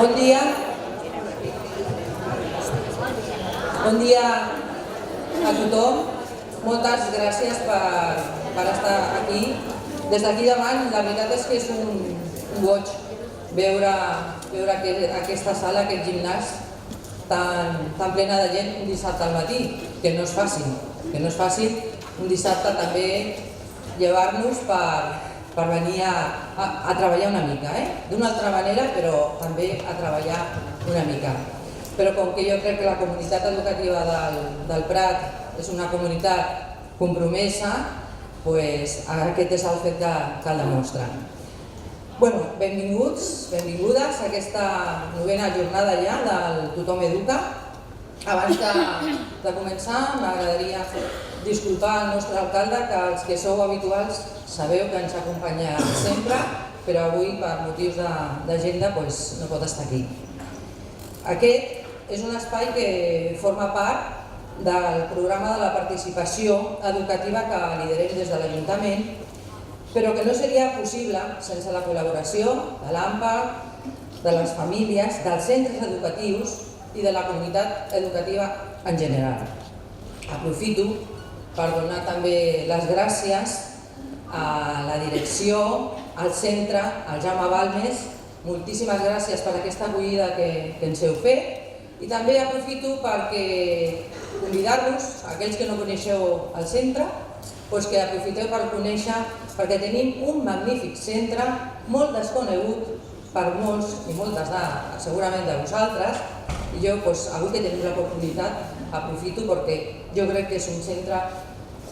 Bon dia. Bon dia a tothom. Moltes gràcies per estar aquí. Des d'aquí davant, la veritat és que és un goig veure aquesta sala, aquest gimnàs tan plena de gent un dissabte al matí, que no és fàcil un dissabte també llevar-nos per venir a treballar una mica, d'una altra manera, però també a treballar una mica. Però com que jo crec que la comunitat educativa del Prat és una comunitat compromesa, aquest és el fet que el demostra. Benvinguts, benvingudes a aquesta novena jornada ja del Tothom Educa. Abans de començar, m'agradaria disculpar al nostre alcalde, que els que sou habituals sabeu que ens acompanya sempre, però avui per motius d'agenda no pot estar aquí. Aquest és un espai que forma part del programa de la participació educativa que liderem des de l'Ajuntament, però que no seria possible sense la col·laboració de l'AMPA, de les famílies, dels centres educatius i de la comunitat educativa en general. Aprofito per donar també les gràcies a la direcció, al centre, al Jaume Balmes. Moltíssimes gràcies per aquesta acollida que ens heu fet, i també aprofito perquè convidar-vos, aquells que no coneixeu el centre, que aprofiteu per conèixer, perquè tenim un magnífic centre, molt desconegut per molts i moltes segurament de vosaltres, i jo avui que tenim l'oportunitat aprofito perquè jo crec que és un centre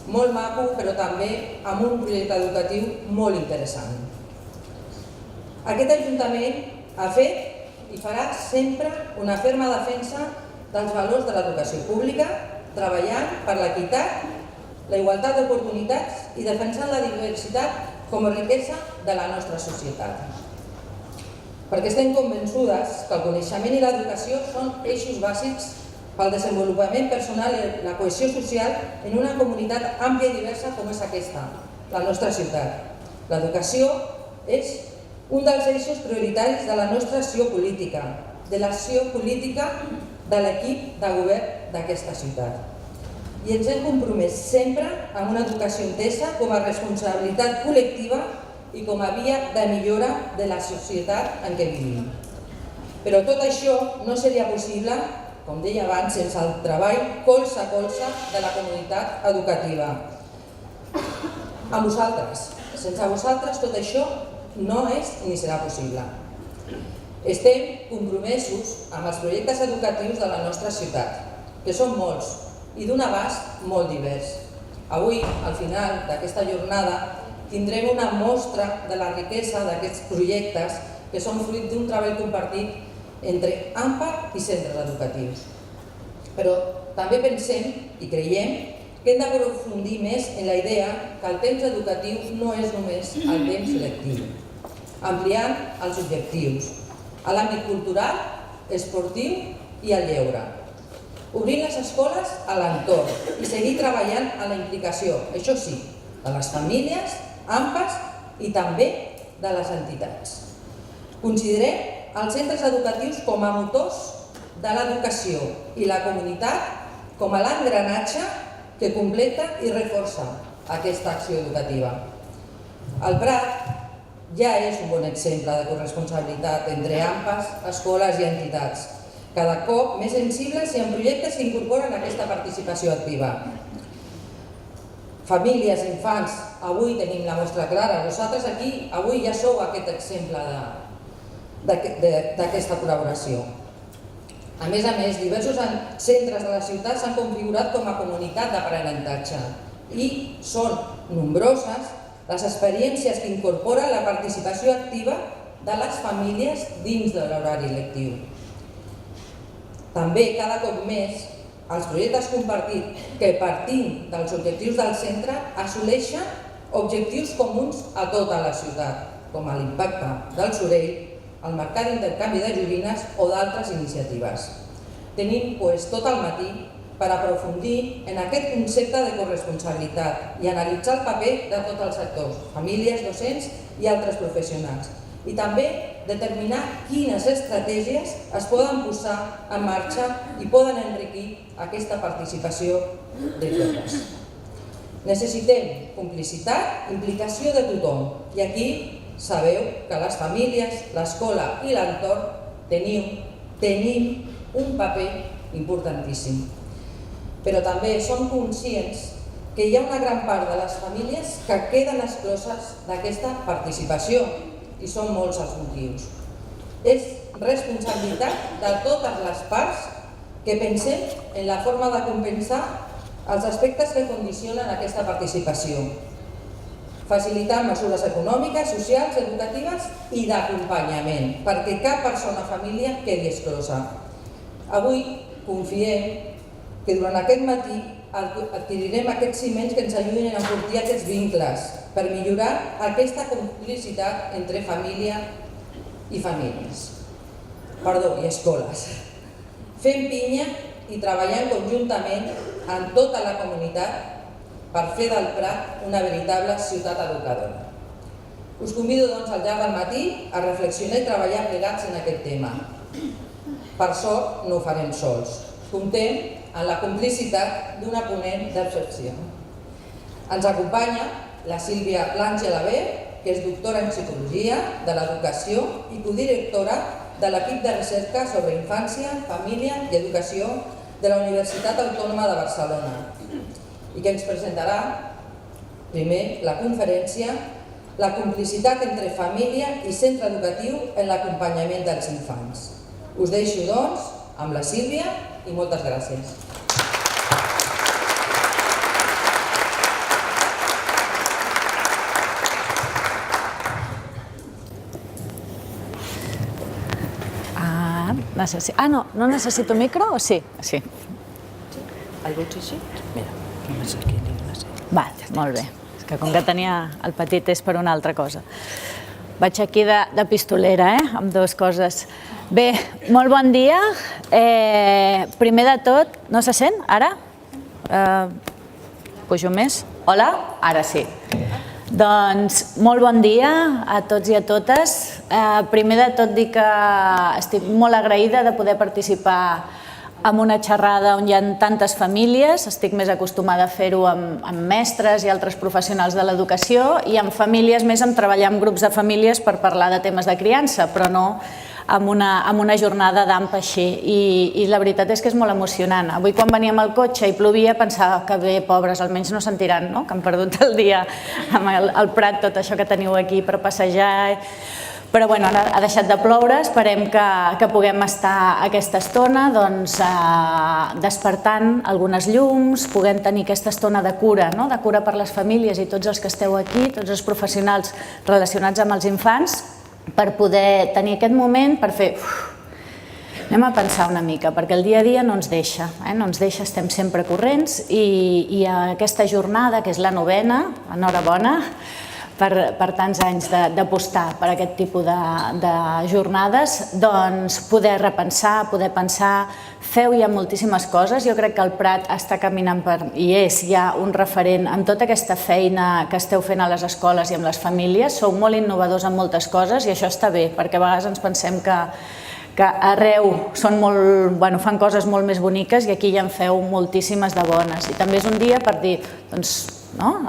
molt maco, però també amb un projecte educatiu molt interessant. Aquest Ajuntament ha fet i farà sempre una ferma defensa dels valors de l'educació pública, treballant per l'equitat, la igualtat d'oportunitats i defensant la diversitat com a riquesa de la nostra societat. Perquè estem convençudes que el coneixement i l'educació són eixos bàsics pel desenvolupament personal i la cohesió social en una comunitat àmplia i diversa com és aquesta, la nostra ciutat. L'educació és un dels eixos prioritaris de la nostra acció política, de l'acció política de l'equip de govern d'aquesta ciutat. I ens hem compromès sempre amb una educació entesa com a responsabilitat col·lectiva i com a via de millora de la societat en què vivim. Però tot això no seria possible, com deia abans, sense el treball colze a colze de la comunitat educativa. Amb vosaltres. Sense vosaltres tot això no és ni serà possible. Estem compromesos amb els projectes educatius de la nostra ciutat, que són molts i d'un abast molt divers. Avui, al final d'aquesta jornada, tindrem una mostra de la riquesa d'aquests projectes que són fruit d'un treball compartit entre AMPA i centres educatius. Però també pensem i creiem que hem d'aprofundir més en la idea que el temps educatiu no és només el temps lectiu, ampliant els objectius a l'àmbit cultural, esportiu i al lleure, obrint les escoles a l'entorn i seguir treballant en la implicació, això sí, de les famílies, AMPAs i també de les entitats. Considerem els centres educatius com a motors de l'educació i la comunitat com a l'engranatge que completa i reforça aquesta acció educativa. El Prat ja és un bon exemple de corresponsabilitat entre AMPAs, escoles i entitats, cada cop més sensibles i amb projectes que incorporen aquesta participació activa. Famílies, infants, avui tenim la mostra clara. Vosaltres aquí avui ja sou aquest exemple d'aquesta col·laboració. A més, diversos centres de la ciutat s'han configurat com a comunitat d'aprenentatge i són nombroses les experiències que incorporen la participació activa de les famílies dins de l'horari lectiu. També, cada cop més, els projectes compartits que partint dels objectius del centre assoleixen objectius comuns a tota la ciutat, com l'impacte del sorell, el mercat d'intercanvi de joguines o d'altres iniciatives. Tenim tot el matí per aprofundir en aquest concepte de corresponsabilitat i analitzar el paper de tots els sectors, famílies, docents i altres professionals, i també determinar quines estratègies es poden posar en marxa i poden enriquir aquesta participació de totes. Necessitem complicitat, implicació de tothom, i aquí sabeu que les famílies, l'escola i l'entorn tenim un paper importantíssim. Però també som conscients que hi ha una gran part de les famílies que queden excloses d'aquesta participació, i són molts els motius. És responsabilitat de totes les parts que pensem en la forma de compensar els aspectes que condicionen aquesta participació. Facilitar mesures econòmiques, socials, educatives i d'acompanyament, perquè cap persona o família quedi exclosa. Avui confiem que durant aquest matí adquirirem aquests ciments que ens ajudin a enfortir aquests vincles per millorar aquesta complicitat entre família i famílies. I escoles. Fem pinya i treballant conjuntament amb tota la comunitat per fer del Prat una veritable ciutat educadora. Us convido, doncs, al llarg del matí a reflexionar i treballar plegats en aquest tema. Per sort, no ho farem sols. Comptem en la complicitat d'una ponent d'excepció. Ens acompanya la Sílvia Lange Laver, que és doctora en Psicologia de l'Educació i codirectora de l'equip de recerca sobre infància, família i educació de la Universitat Autònoma de Barcelona, i que ens presentarà primer la conferència La complicitat entre família i centre educatiu en l'acompanyament dels infants. Us deixo, doncs, amb la Sílvia i moltes gràcies. No necessito micro o sí? Sí. El vols així? Mira, només aquí li he de ser. Val, molt bé. És que com que tenia el petit és per una altra cosa. Vaig aquí de pistolera, amb dues coses. Bé, molt bon dia. Primer de tot, no se sent, ara? Pujo més? Hola? Ara sí. Doncs molt bon dia a tots i a totes. Primer de tot dir que estic molt agraïda de poder participar en una xerrada on hi ha tantes famílies. Estic més acostumada a fer-ho amb mestres i altres professionals de l'educació i amb famílies més en treballar amb grups de famílies per parlar de temes de criança, però no amb una jornada d'AMP així. I la veritat és que és molt emocionant. Avui quan veníem al cotxe i plovia pensava que bé, pobres, almenys no sentiran que han perdut el dia amb el Prat, tot això que teniu aquí per passejar. Però bueno, ara ha deixat de ploure, esperem que puguem estar aquesta estona despertant algunes llums, puguem tenir aquesta estona de cura per les famílies i tots els que esteu aquí, tots els professionals relacionats amb els infants, per poder tenir aquest moment per fer... Anem a pensar una mica, perquè el dia a dia no ens deixa, estem sempre corrents i aquesta jornada, que és la 9ª, enhorabona, per tants anys d'apostar per aquest tipus de jornades, doncs poder repensar, poder pensar, feu ja moltíssimes coses. Jo crec que el Prat està caminant i és ja un referent en tota aquesta feina que esteu fent a les escoles i amb les famílies. Sou molt innovadors en moltes coses i això està bé, perquè a vegades ens pensem que arreu fan coses molt més boniques i aquí ja en feu moltíssimes de bones. I també és un dia per dir, doncs,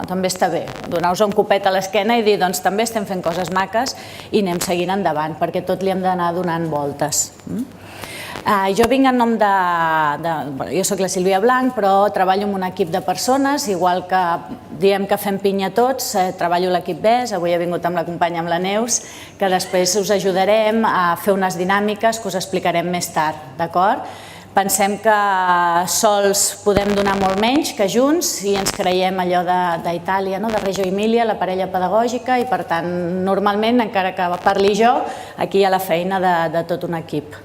també està bé, donar-vos un copet a l'esquena i dir, doncs també estem fent coses maques i anem seguint endavant, perquè tot li hem d'anar donant voltes. Jo vinc en nom jo soc la Sílvia Blanc, però treballo amb un equip de persones, igual que diem que fem pinya tots, treballo a l'equip BES, avui he vingut amb la companya, amb la Neus, que després us ajudarem a fer unes dinàmiques que us explicarem més tard, d'acord? Pensem que sols podem donar molt menys que junts i ens creiem allò d'Itàlia, de Reggio Emilia, la parella pedagògica, i per tant, normalment, encara que parli jo, aquí hi ha la feina de tot un equip.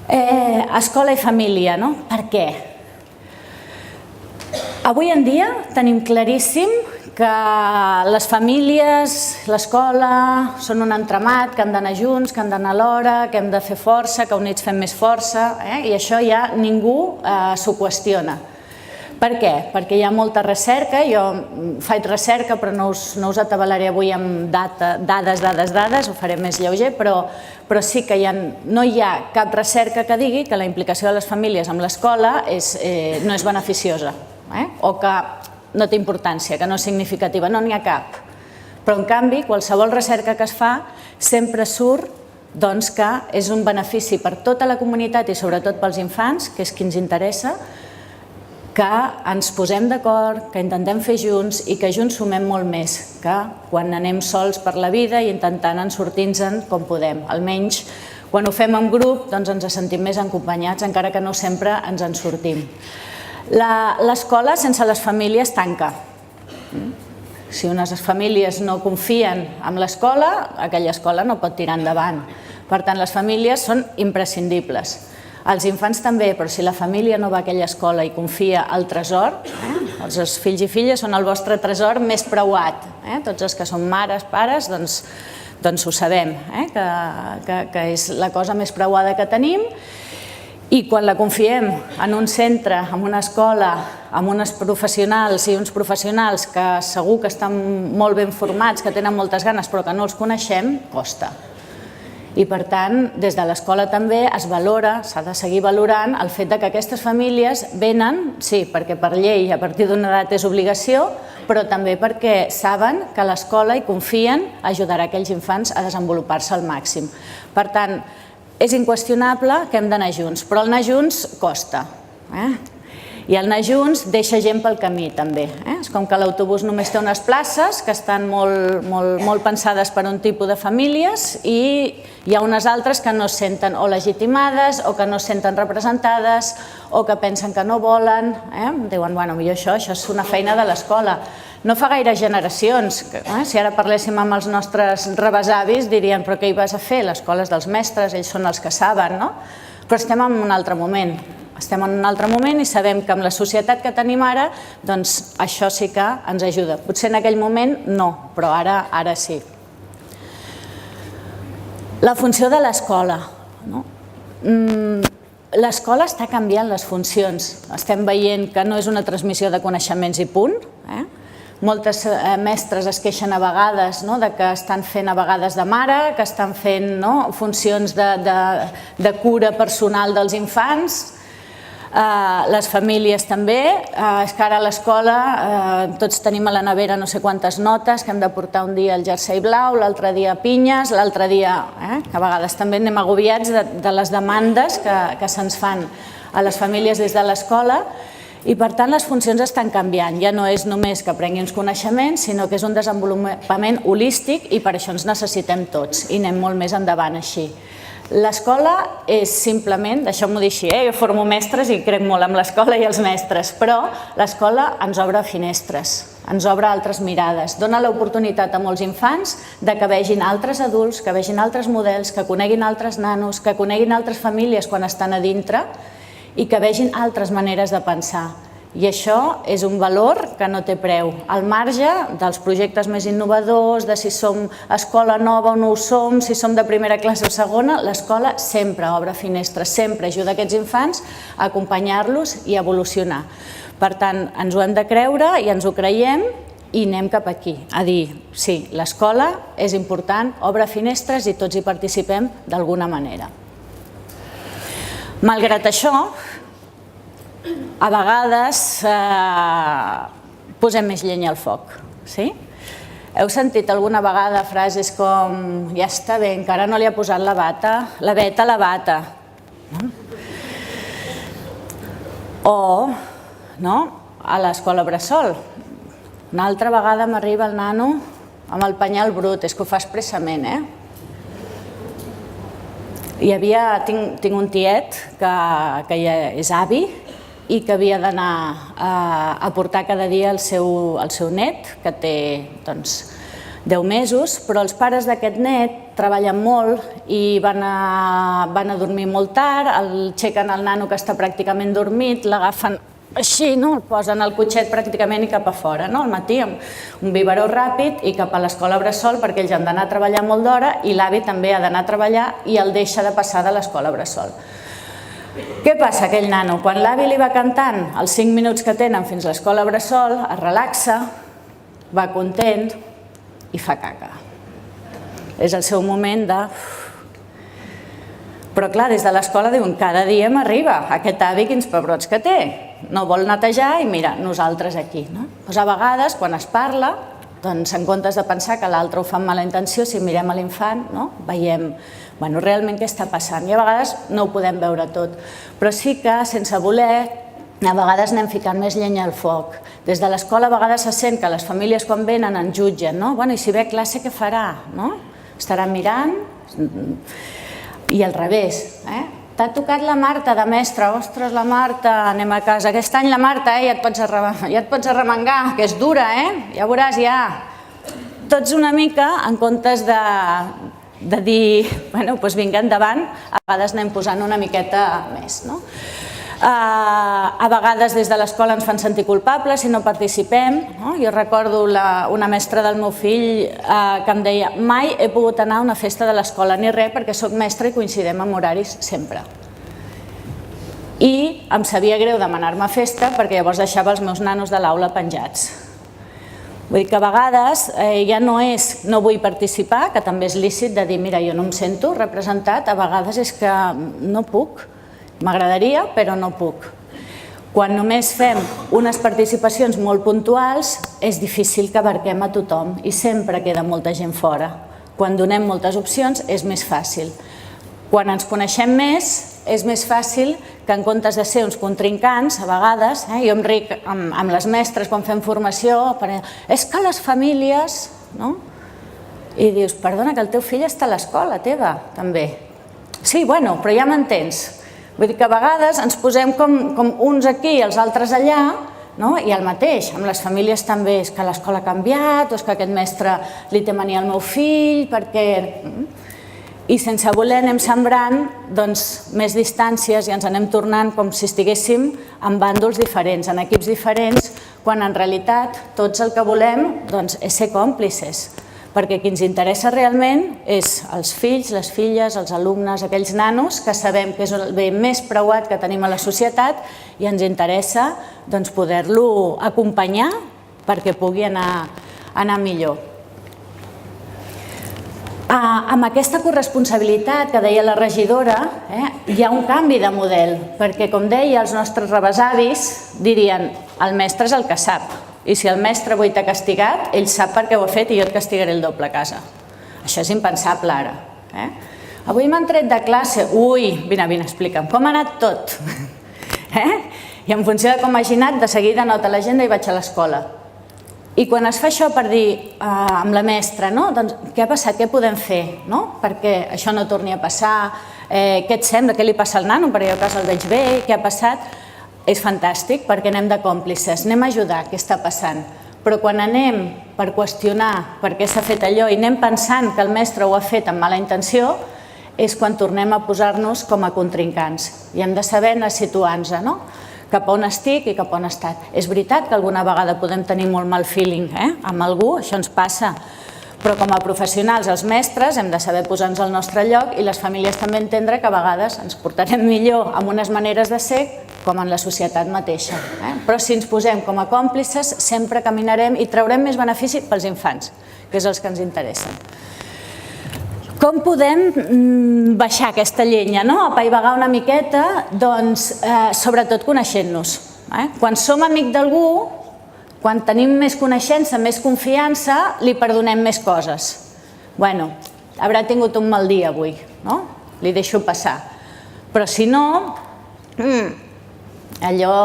Escola i família, no? Per què? Avui en dia tenim claríssim que les famílies, l'escola, són un entramat, que han d'anar junts, que han d'anar alhora, que hem de fer força, que units fem més força, i això ja ningú s'ho qüestiona. Per què? Perquè hi ha molta recerca, jo faig recerca però no us atabalaré avui amb dades, ho faré més lleuger, però sí que no hi ha cap recerca que digui que la implicació de les famílies amb l'escola no és beneficiosa o que no té importància, que no és significativa, no n'hi ha cap. Però en canvi, qualsevol recerca que es fa sempre surt que és un benefici per tota la comunitat i sobretot pels infants, que és qui ens interessa, que ens posem d'acord, que intentem fer junts i que junts sumem molt més que quan anem sols per la vida i intentant sortir-nos com podem. Almenys quan ho fem en grup ens sentim més acompanyats, encara que no sempre ens en sortim. L'escola sense les famílies tanca. Si unes famílies no confien en l'escola, aquella escola no pot tirar endavant. Per tant, les famílies són imprescindibles. Els infants també, però si la família no va a aquella escola i confia al tresor, els fills i filles són el vostre tresor més preuat. Tots els que som mares, pares, doncs ho sabem, que és la cosa més preuada que tenim. I quan la confiem en un centre, en una escola, amb uns professionals i uns professionals que segur que estan molt ben formats, que tenen moltes ganes però que no els coneixem, costa. I per tant, des de l'escola també es valora, s'ha de seguir valorant el fet que aquestes famílies venen, sí, perquè per llei a partir d'una edat és obligació, però també perquè saben que l'escola hi confien ajudarà aquells infants a desenvolupar-se al màxim. Per tant, és inqüestionable que hem d'anar junts, però el anar junts costa. I el anar junts deixa gent pel camí també. És com que l'autobús només té unes places que estan molt pensades per a un tipus de famílies i hi ha unes altres que no es senten o legitimades o que no es senten representades o que pensen que no volen. Diuen, bueno, millor això és una feina de l'escola. No fa gaire generacions, si ara parléssim amb els nostres rebesavis dirien però què hi vas a fer? L'escola és dels mestres, ells són els que saben, no? Però estem en un altre moment. Estem en un altre moment i sabem que amb la societat que tenim ara, doncs això sí que ens ajuda. Potser en aquell moment no, però ara sí. La funció de l'escola. L'escola està canviant les funcions. Estem veient que no és una transmissió de coneixements i punt. Moltes mestres es queixen a vegades que estan fent a vegades de mare, que estan fent funcions de cura personal dels infants. Les famílies també, és que ara a l'escola tots tenim a la nevera no sé quantes notes, que hem de portar un dia el jersei blau, l'altre dia pinyes, l'altre dia, que a vegades també anem agobiats de les demandes que se'ns fan a les famílies des de l'escola i per tant les funcions estan canviant, ja no és només que aprengui uns coneixements, sinó que és un desenvolupament holístic i per això ens necessitem tots i anem molt més endavant així. L'escola és simplement, deixeu-m'ho dir així, jo formo mestres i crec molt en l'escola i els mestres, però l'escola ens obre finestres, ens obre altres mirades, dona l'oportunitat a molts infants que vegin altres adults, que vegin altres models, que coneguin altres nanos, que coneguin altres famílies quan estan a dintre i que vegin altres maneres de pensar. I això és un valor que no té preu. Al marge dels projectes més innovadors, de si som escola nova o no ho som, si som de primera classe o segona, l'escola sempre obre finestres, sempre ajuda aquests infants a acompanyar-los i a evolucionar. Per tant, ens ho hem de creure i ens ho creiem i anem cap aquí, a dir, sí, l'escola és important, obre finestres i tots hi participem d'alguna manera. Malgrat això, a vegades posem més llenya al foc. Heu sentit alguna vegada frases com ja està bé, encara no li ha posat la bata, la veta a la bata. O a l'escola bressol. Una altra vegada m'arriba el nano amb el penyal brut, és que ho fa expressament, Tinc un tiet que ja és avi i que havia d'anar a portar cada dia el seu net, que té 10 mesos, però els pares d'aquest net treballen molt i van a dormir molt tard, aixequen el nano que està pràcticament dormit, l'agafen així, el posen al cotxet pràcticament i cap a fora, al matí amb un biberó ràpid i cap a l'escola bressol perquè ells han d'anar a treballar molt d'hora i l'avi també ha d'anar a treballar i el deixa de passar de l'escola bressol. Què passa aquell nano? Quan l'avi li va cantant els 5 minuts que tenen fins a l'escola bressol, es relaxa, va content i fa caca. És el seu moment de... Però clar, des de l'escola diuen, cada dia m'arriba aquest avi quins pebrots que té. No vol netejar i mira, nosaltres aquí. Doncs a vegades, quan es parla, doncs en comptes de pensar que l'altre ho fa amb mala intenció, si mirem a l'infant, veiem realment què està passant. I a vegades no ho podem veure tot. Però sí que, sense voler, a vegades anem ficant més llenya al foc. Des de l'escola a vegades se sent que les famílies quan venen en jutgen. I si ve a classe què farà? Estarà mirant? I al revés. T'ha tocat la Marta de mestra. Ostres, la Marta, anem a casa. Aquest any la Marta ja et pots arremangar, que és dura, ja veuràs, ja. Tots una mica, en comptes de dir, doncs vinga endavant, a vegades anem posant una miqueta més. A vegades des de l'escola ens fan sentir culpables si no participem. Jo recordo una mestra del meu fill que em deia mai he pogut anar a una festa de l'escola ni res perquè soc mestra i coincidim amb horaris sempre. I em sabia greu demanar-me festa perquè llavors deixava els meus nanos de l'aula penjats. Vull dir que a vegades ja no és no vull participar, que també és lícit de dir mira, jo no em sento representat, a vegades és que no puc. M'agradaria, però no puc. Quan només fem unes participacions molt puntuals, és difícil que abarquem a tothom i sempre queda molta gent fora. Quan donem moltes opcions és més fàcil. Quan ens coneixem més, és més fàcil que en comptes de ser uns contrincants, a vegades, jo em ric amb les mestres quan fem formació, és que les famílies... I dius, perdona, que el teu fill està a l'escola teva, també. Sí, bueno, però ja m'entens. Vull dir que a vegades ens posem com uns aquí i els altres allà, i el mateix, amb les famílies també, és que l'escola ha canviat, o és que aquest mestre li té mania al meu fill, perquè... I sense voler anem sembrant més distàncies i ens anem tornant com si estiguéssim en bàndols diferents, en equips diferents, quan en realitat tots el que volem és ser còmplices. Perquè qui ens interessa realment és els fills, les filles, els alumnes, aquells nanos que sabem que és el bé més preuat que tenim a la societat i ens interessa poder-lo acompanyar perquè pugui anar millor. Amb aquesta corresponsabilitat que deia la regidora, hi ha un canvi de model, perquè com deia, els nostres rebesavis dirien el mestre és el que sap. I si el mestre avui t'ha castigat, ell sap per què ho ha fet i jo et castigaré el doble a casa. Això és impensable ara. Avui m'han tret de classe. Ui, vine, explica'm, com ha anat tot? I en funció de com hagi anat, de seguida anota l'agenda i vaig a l'escola. I quan es fa això per dir amb la mestra, què ha passat, què podem fer perquè això no torni a passar, què et sembla, què li passa al nano, perquè jo a casa el veig bé, què ha passat... És fantàstic perquè anem de còmplices, anem a ajudar què està passant. Però quan anem per qüestionar per què s'ha fet allò i anem pensant que el mestre ho ha fet amb mala intenció, és quan tornem a posar-nos com a contrincants. I hem de saber situar-nos, cap on estic i cap on he estat. És veritat que alguna vegada podem tenir molt mal feeling amb algú, això ens passa. Però com a professionals, els mestres, hem de saber posar-nos al nostre lloc i les famílies també entendre que a vegades ens portarem millor amb unes maneres de ser com en la societat mateixa. Però si ens posem com a còmplices, sempre caminarem i traurem més benefici pels infants, que és els que ens interessen. Com podem baixar aquesta llenya, apaivagar una miqueta? Doncs sobretot coneixent-nos. Quan som amic d'algú, quan tenim més coneixença, més confiança, li perdonem més coses. Bueno, haurà tingut un mal dia avui, li deixo passar. Però si no, allò,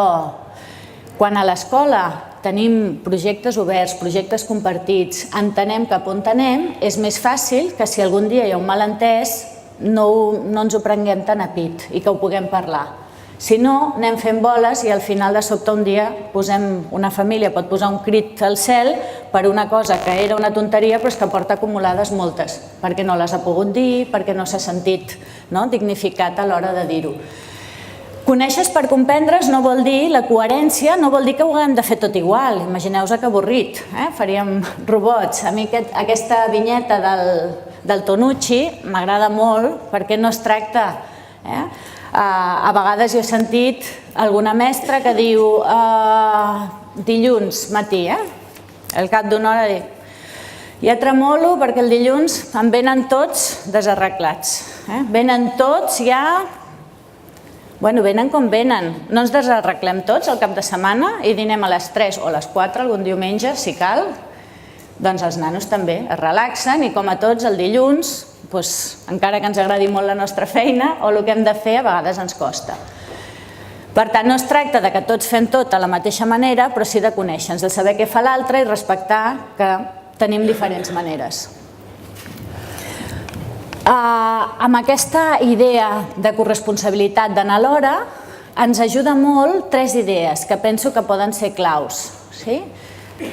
quan a l'escola tenim projectes oberts, projectes compartits, entenem cap on anem, és més fàcil que si algun dia hi ha un malentès no ens ho prenguem tan a pit i que ho puguem parlar. Si no, anem fent boles i al final de sobte un dia una família pot posar un crit al cel per una cosa que era una tonteria però és que porta acumulades moltes, perquè no les ha pogut dir, perquè no s'ha sentit dignificat a l'hora de dir-ho. Conèixer per comprendre's no vol dir, la coherència no vol dir que ho haguem de fer tot igual, imagineu-vos que avorrit, faríem robots. A mi aquesta vinyeta del Tonucci m'agrada molt perquè no es tracta... A vegades jo he sentit alguna mestra que diu dilluns matí, al cap d'una hora dic ja tremolo perquè el dilluns em venen tots desarreglats. Venen tots ja... Bueno, venen com venen. No ens desarreglem tots al cap de setmana i dinem a les 3 o a les 4 algun diumenge, si cal. Doncs els nanos també es relaxen i com a tots el dilluns, encara que ens agradi molt la nostra feina o el que hem de fer, a vegades ens costa. Per tant, no es tracta de que tots fem tot de la mateixa manera, però sí de conèixer-nos, de saber què fa l'altre i respectar que tenim diferents maneres. Amb aquesta idea de corresponsabilitat d'anar a l'hora ens ajuda molt 3 idees que penso que poden ser claus.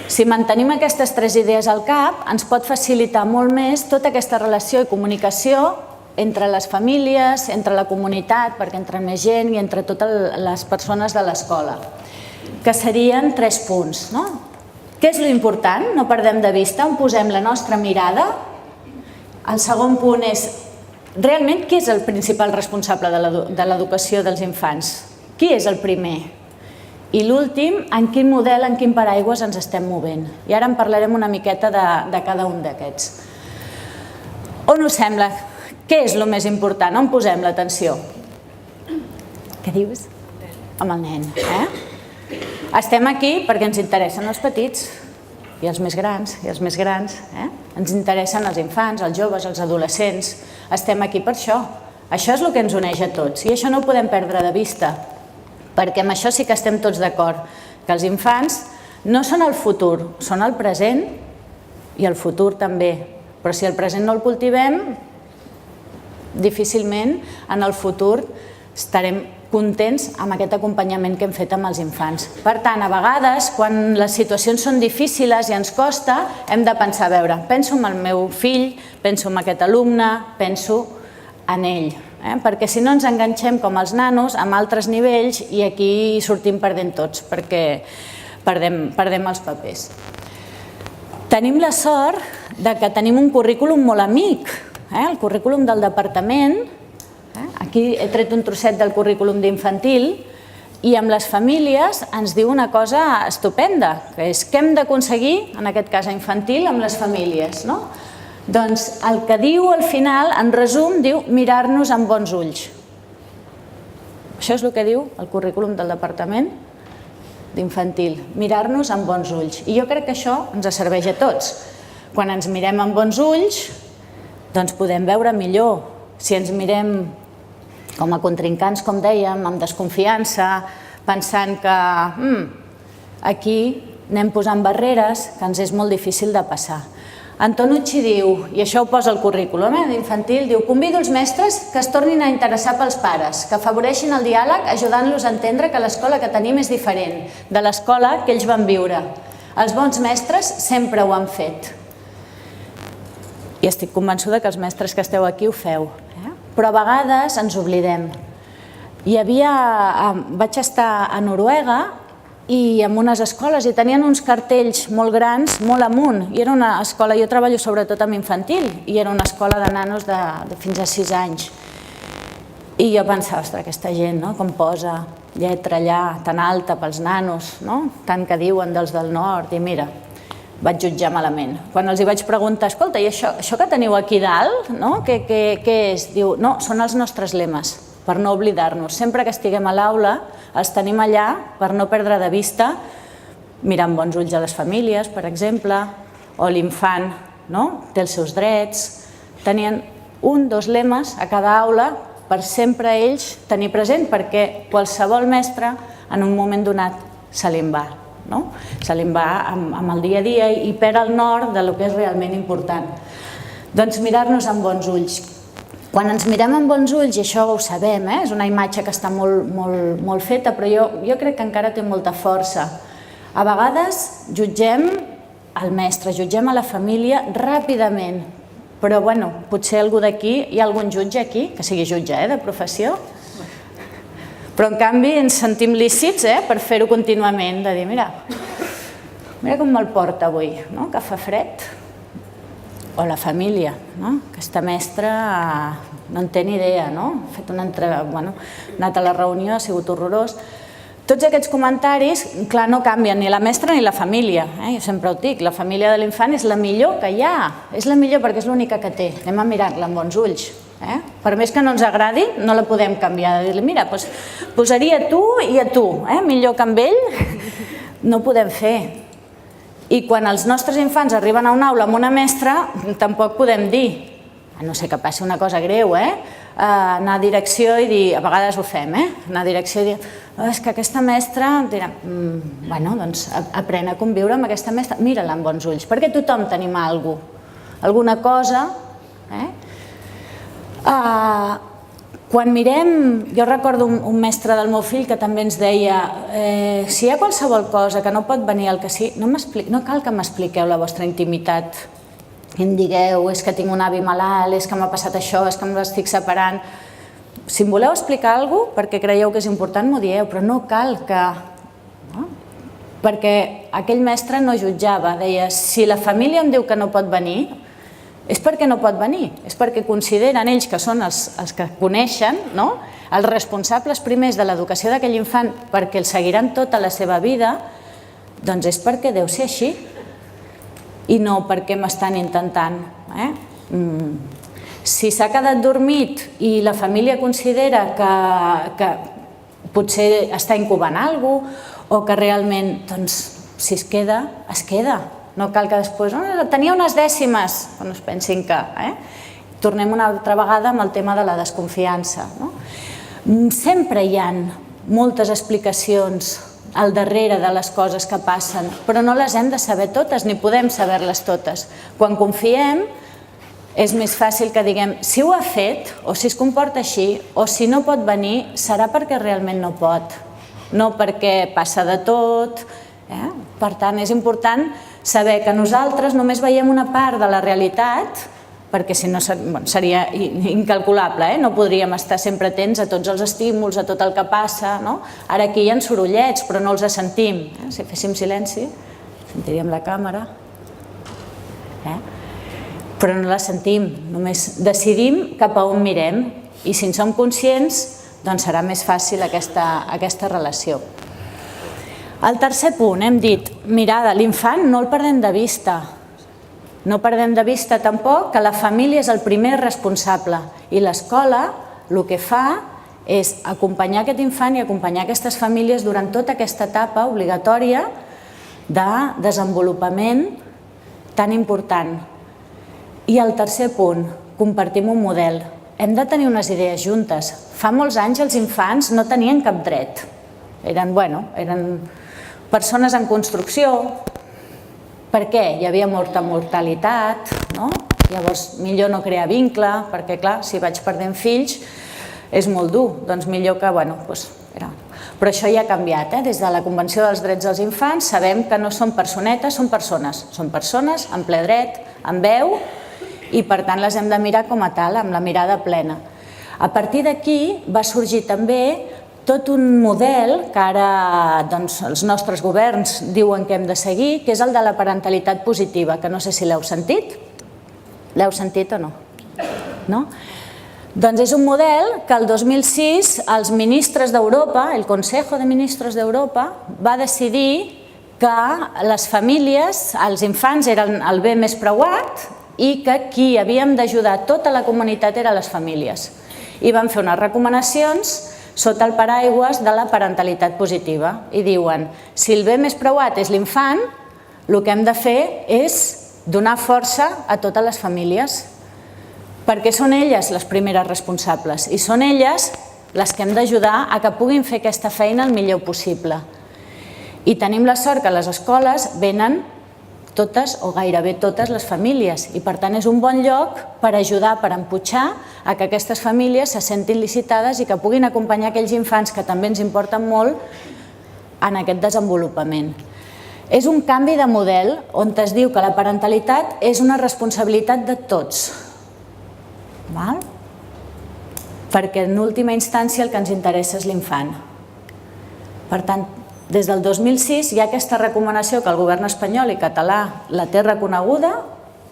Si mantenim aquestes 3 idees al cap, ens pot facilitar molt més tota aquesta relació i comunicació entre les famílies, entre la comunitat, perquè entra més gent i entre totes les persones de l'escola, que serien 3 punts. Què és l'important? No perdem de vista on posem la nostra mirada. El segon punt és, realment, qui és el principal responsable de l'educació dels infants? Qui és el primer? I l'últim, en quin model, en quin paraigües ens estem movent? I ara en parlarem una miqueta de cada un d'aquests. On us sembla? Què és el més important? On posem l'atenció? Què dius? Amb el nen, Estem aquí perquè ens interessen els petits i els més grans, Ens interessen els infants, els joves, els adolescents. Estem aquí per això. Això és el que ens uneix a tots i això no ho podem perdre de vista, perquè amb això sí que estem tots d'acord, que els infants no són el futur, són el present i el futur també. Però si el present no el cultivem, difícilment en el futur estarem contents amb aquest acompanyament que hem fet amb els infants. Per tant, a vegades, quan les situacions són difícils i ens costa, hem de pensar, a veure, penso en el meu fill, penso en aquest alumne, penso en ell. Perquè si no ens enganxem com els nanos amb altres nivells i aquí sortim perdent tots, perquè perdem els papers. Tenim la sort que tenim un currículum molt amic, el currículum del departament. Aquí he tret un trosset del currículum d'infantil i amb les famílies ens diu una cosa estupenda, que és què hem d'aconseguir, en aquest cas a infantil, amb les famílies. Doncs el que diu al final, en resum, diu mirar-nos amb bons ulls. Això és el que diu el currículum del departament d'infantil, mirar-nos amb bons ulls. I jo crec que això ens serveix a tots. Quan ens mirem amb bons ulls, doncs podem veure millor. Si ens mirem com a contrincants, com dèiem, amb desconfiança, pensant que aquí anem posant barreres que ens és molt difícil de passar. Antonucci diu, i això ho posa al currículum d'infantil, diu: convido els mestres que es tornin a interessar pels pares, que afavoreixin el diàleg ajudant-los a entendre que l'escola que tenim és diferent de l'escola que ells van viure. Els bons mestres sempre ho han fet. I estic convençuda que els mestres que esteu aquí ho feu. Però a vegades ens oblidem. Vaig estar a Noruega i en unes escoles i tenien uns cartells molt grans, molt amunt. I era una escola, jo treballo sobretot amb infantil, i era una escola de nanos de fins a 6 anys. I jo pensava, ostres, aquesta gent, com posa lletra allà tan alta pels nanos, tant que diuen dels del nord, i mira, vaig jutjar malament. Quan els hi vaig preguntar, escolta, i això que teniu aquí dalt, què és? Diu, no, són els nostres lemes, per no oblidar-nos. Sempre que estiguem a l'aula, els tenim allà per no perdre de vista, mirar amb bons ulls a les famílies, per exemple, o l'infant té els seus drets. Tenien 1 o 2 lemes a cada aula per sempre ells tenir present, perquè qualsevol mestre en un moment donat se li en va. Se li va amb el dia a dia i perd el nord del que és realment important. Doncs mirar-nos amb bons ulls. Quan ens mirem amb bons ulls, i això ho sabem, és una imatge que està molt feta, però jo crec que encara té molta força. A vegades jutgem el mestre, jutgem a la família ràpidament, però potser algú d'aquí, hi ha algun jutge aquí, que sigui jutge de professió, però en canvi ens sentim lícits per fer-ho contínuament, de dir, mira com me'l porta avui, que fa fred. o la família, no? Aquesta mestra no en té ni idea, no? Ha fet ha anat a la reunió, ha sigut horrorós. Tots aquests comentaris, clar, no canvien ni la mestra ni la família. Jo sempre ho dic, la família de l'infant és la millor que hi ha. És la millor perquè és l'única que té. Anem a mirar-la amb bons ulls. Per més que no ens agradi, no la podem canviar. De dir-li, mira, posaria a tu i a tu, millor que amb ell. No ho podem fer. I quan els nostres infants arriben a una aula amb una mestra, tampoc podem dir, a no ser que passi una cosa greu, anar a direcció i dir, a vegades ho fem, anar a direcció i dir, és que aquesta mestra, dirà, bueno, doncs aprèn a conviure amb aquesta mestra, mira-la amb bons ulls, perquè tothom tenim alguna cosa. Quan mirem, jo recordo un mestre del meu fill que també ens deia, si hi ha qualsevol cosa que no pot venir al que sí, no cal que m'expliqueu la vostra intimitat i em digueu, és que tinc un avi malalt, és que m'ha passat això, és que m'estic separant. Si em voleu explicar alguna cosa, perquè creieu que és important, m'ho dieu, però no cal que... Perquè aquell mestre no jutjava, deia, si la família em diu que no pot venir, és perquè no pot venir, és perquè consideren ells que són els que coneixen, els responsables primers de l'educació d'aquell infant perquè el seguiran tota la seva vida, doncs és perquè deu ser així i no perquè m'estan intentant. Si s'ha quedat dormit i la família considera que potser està incubant alguna cosa o que realment, doncs, si es queda, es queda. No cal que després, tenia unes dècimes, no es pensin que... Tornem una altra vegada amb el tema de la desconfiança. Sempre hi ha moltes explicacions al darrere de les coses que passen, però no les hem de saber totes, ni podem saber-les totes. Quan confiem, és més fàcil que diguem si ho ha fet, o si es comporta així, o si no pot venir, serà perquè realment no pot, no perquè passa de tot. Per tant, és important saber que nosaltres només veiem una part de la realitat, perquè si no seria incalculable, no podríem estar sempre atents a tots els estímuls, a tot el que passa. Ara aquí hi ha sorollets, però no els sentim. Si féssim silenci, sentiríem la càmera, però no la sentim, només decidim cap a on mirem i si en som conscients, doncs serà més fàcil aquesta relació. El tercer punt, hem dit, mirada, l'infant no el perdem de vista. No perdem de vista tampoc que la família és el primer responsable i l'escola el que fa és acompanyar aquest infant i acompanyar aquestes famílies durant tota aquesta etapa obligatòria de desenvolupament tan important. I el tercer punt, compartim un model. Hem de tenir unes idees juntes. Fa molts anys els infants no tenien cap dret. Eren persones en construcció. Per què? Hi havia molta mortalitat, llavors millor no crear vincle, perquè clar, si vaig perdent fills és molt dur, doncs millor que, Però això ja ha canviat, des de la Convenció dels Drets dels Infants sabem que no són personetes, són persones amb ple dret, amb veu, i per tant les hem de mirar com a tal, amb la mirada plena. A partir d'aquí va sorgir també tot un model que ara els nostres governs diuen que hem de seguir, que és el de la parentalitat positiva, que no sé si l'heu sentit. L'heu sentit o no? No? Doncs és un model que el 2006 els ministres d'Europa, el Consejo de Ministros d'Europa, va decidir que les famílies, els infants eren el bé més preuat i que qui havíem d'ajudar tota la comunitat eren les famílies. I van fer unes recomanacions sota el paraigües de la parentalitat positiva i diuen, si el bé més preuat és l'infant, el que hem de fer és donar força a totes les famílies, perquè són elles les primeres responsables i són elles les que hem d'ajudar a que puguin fer aquesta feina el millor possible. I tenim la sort que a les escoles venen totes o gairebé totes les famílies i per tant és un bon lloc per ajudar, per empujar a que aquestes famílies se sentin licitades i que puguin acompanyar aquells infants que també ens importen molt en aquest desenvolupament. És un canvi de model on es diu que la parentalitat és una responsabilitat de tots, perquè en última instància el que ens interessa és l'infant. Per tant, des del 2006 hi ha aquesta recomanació que el govern espanyol i català la té reconeguda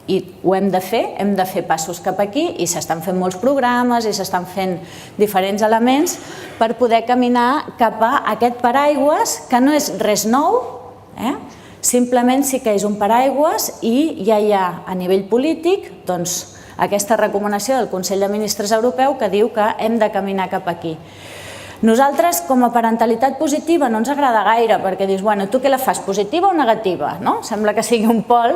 i ho hem de fer passos cap aquí i s'estan fent molts programes i s'estan fent diferents elements per poder caminar cap a aquest paraigües que no és res nou, simplement sí que és un paraigües i ja hi ha a nivell polític aquesta recomanació del Consell de Ministres Europeu que diu que hem de caminar cap aquí. Nosaltres, com a parentalitat positiva, no ens agrada gaire perquè dius, bueno, tu què la fas, positiva o negativa? Sembla que sigui un pol.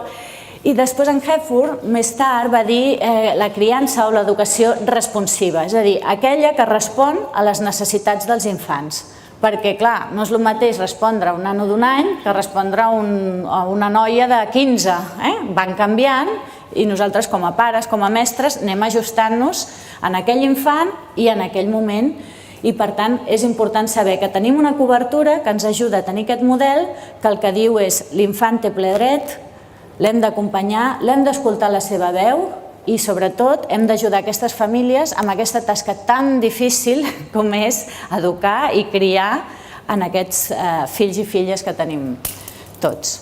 I després en Hefford, més tard, va dir la criança o l'educació responsiva, és a dir, aquella que respon a les necessitats dels infants. Perquè, clar, no és el mateix respondre a un nano d'un any que respondre a una noia de 15. Van canviant i nosaltres, com a pares, com a mestres, anem ajustant-nos en aquell infant i en aquell moment. I, per tant, és important saber que tenim una cobertura que ens ajuda a tenir aquest model que el que diu és l'infant té ple dret, l'hem d'acompanyar, l'hem d'escoltar la seva veu i, sobretot, hem d'ajudar aquestes famílies amb aquesta tasca tan difícil com és educar i criar en aquests fills i filles que tenim tots.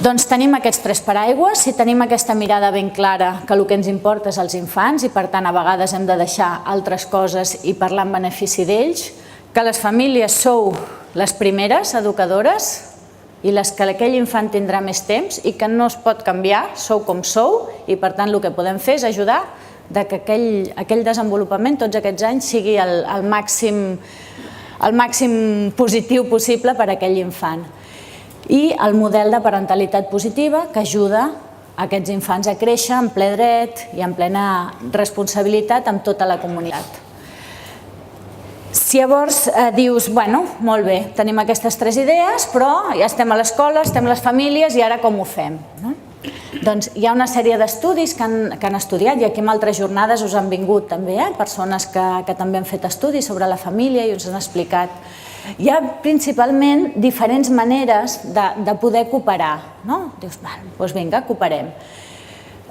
Doncs tenim aquests 3 paraigües, si tenim aquesta mirada ben clara que el que ens importa és els infants i, per tant, a vegades hem de deixar altres coses i parlar en benefici d'ells, que les famílies sou les primeres educadores i les que aquell infant tindrà més temps i que no es pot canviar, sou com sou i, per tant, el que podem fer és ajudar que aquell desenvolupament tots aquests anys sigui el màxim positiu possible per a aquell infant. I el model de parentalitat positiva que ajuda aquests infants a créixer en ple dret i en plena responsabilitat amb tota la comunitat. Si llavors dius, bueno, molt bé, tenim aquestes 3 idees, però ja estem a l'escola, estem a les famílies i ara com ho fem? Doncs hi ha una sèrie d'estudis que han estudiat i aquí en altres jornades us han vingut també persones que també han fet estudis sobre la família i us han explicat. Hi ha principalment diferents maneres de poder cooperar. Dius, doncs vinga, cooperem.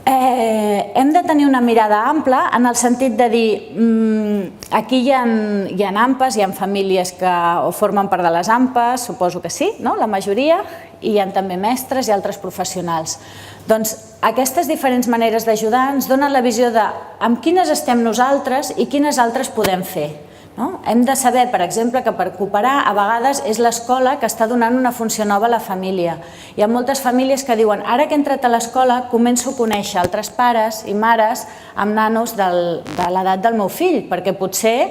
Hem de tenir una mirada ampla en el sentit de dir aquí hi ha AMPAs, hi ha famílies que formen part de les AMPAs, suposo que sí, la majoria, i hi ha també mestres i altres professionals. Doncs aquestes diferents maneres d'ajudar ens donen la visió de amb quines estem nosaltres i quines altres podem fer. Hem de saber, per exemple, que per cooperar a vegades és l'escola que està donant una funció nova a la família. Hi ha moltes famílies que diuen ara que he entrat a l'escola començo a conèixer altres pares i mares amb nanos de l'edat del meu fill, perquè potser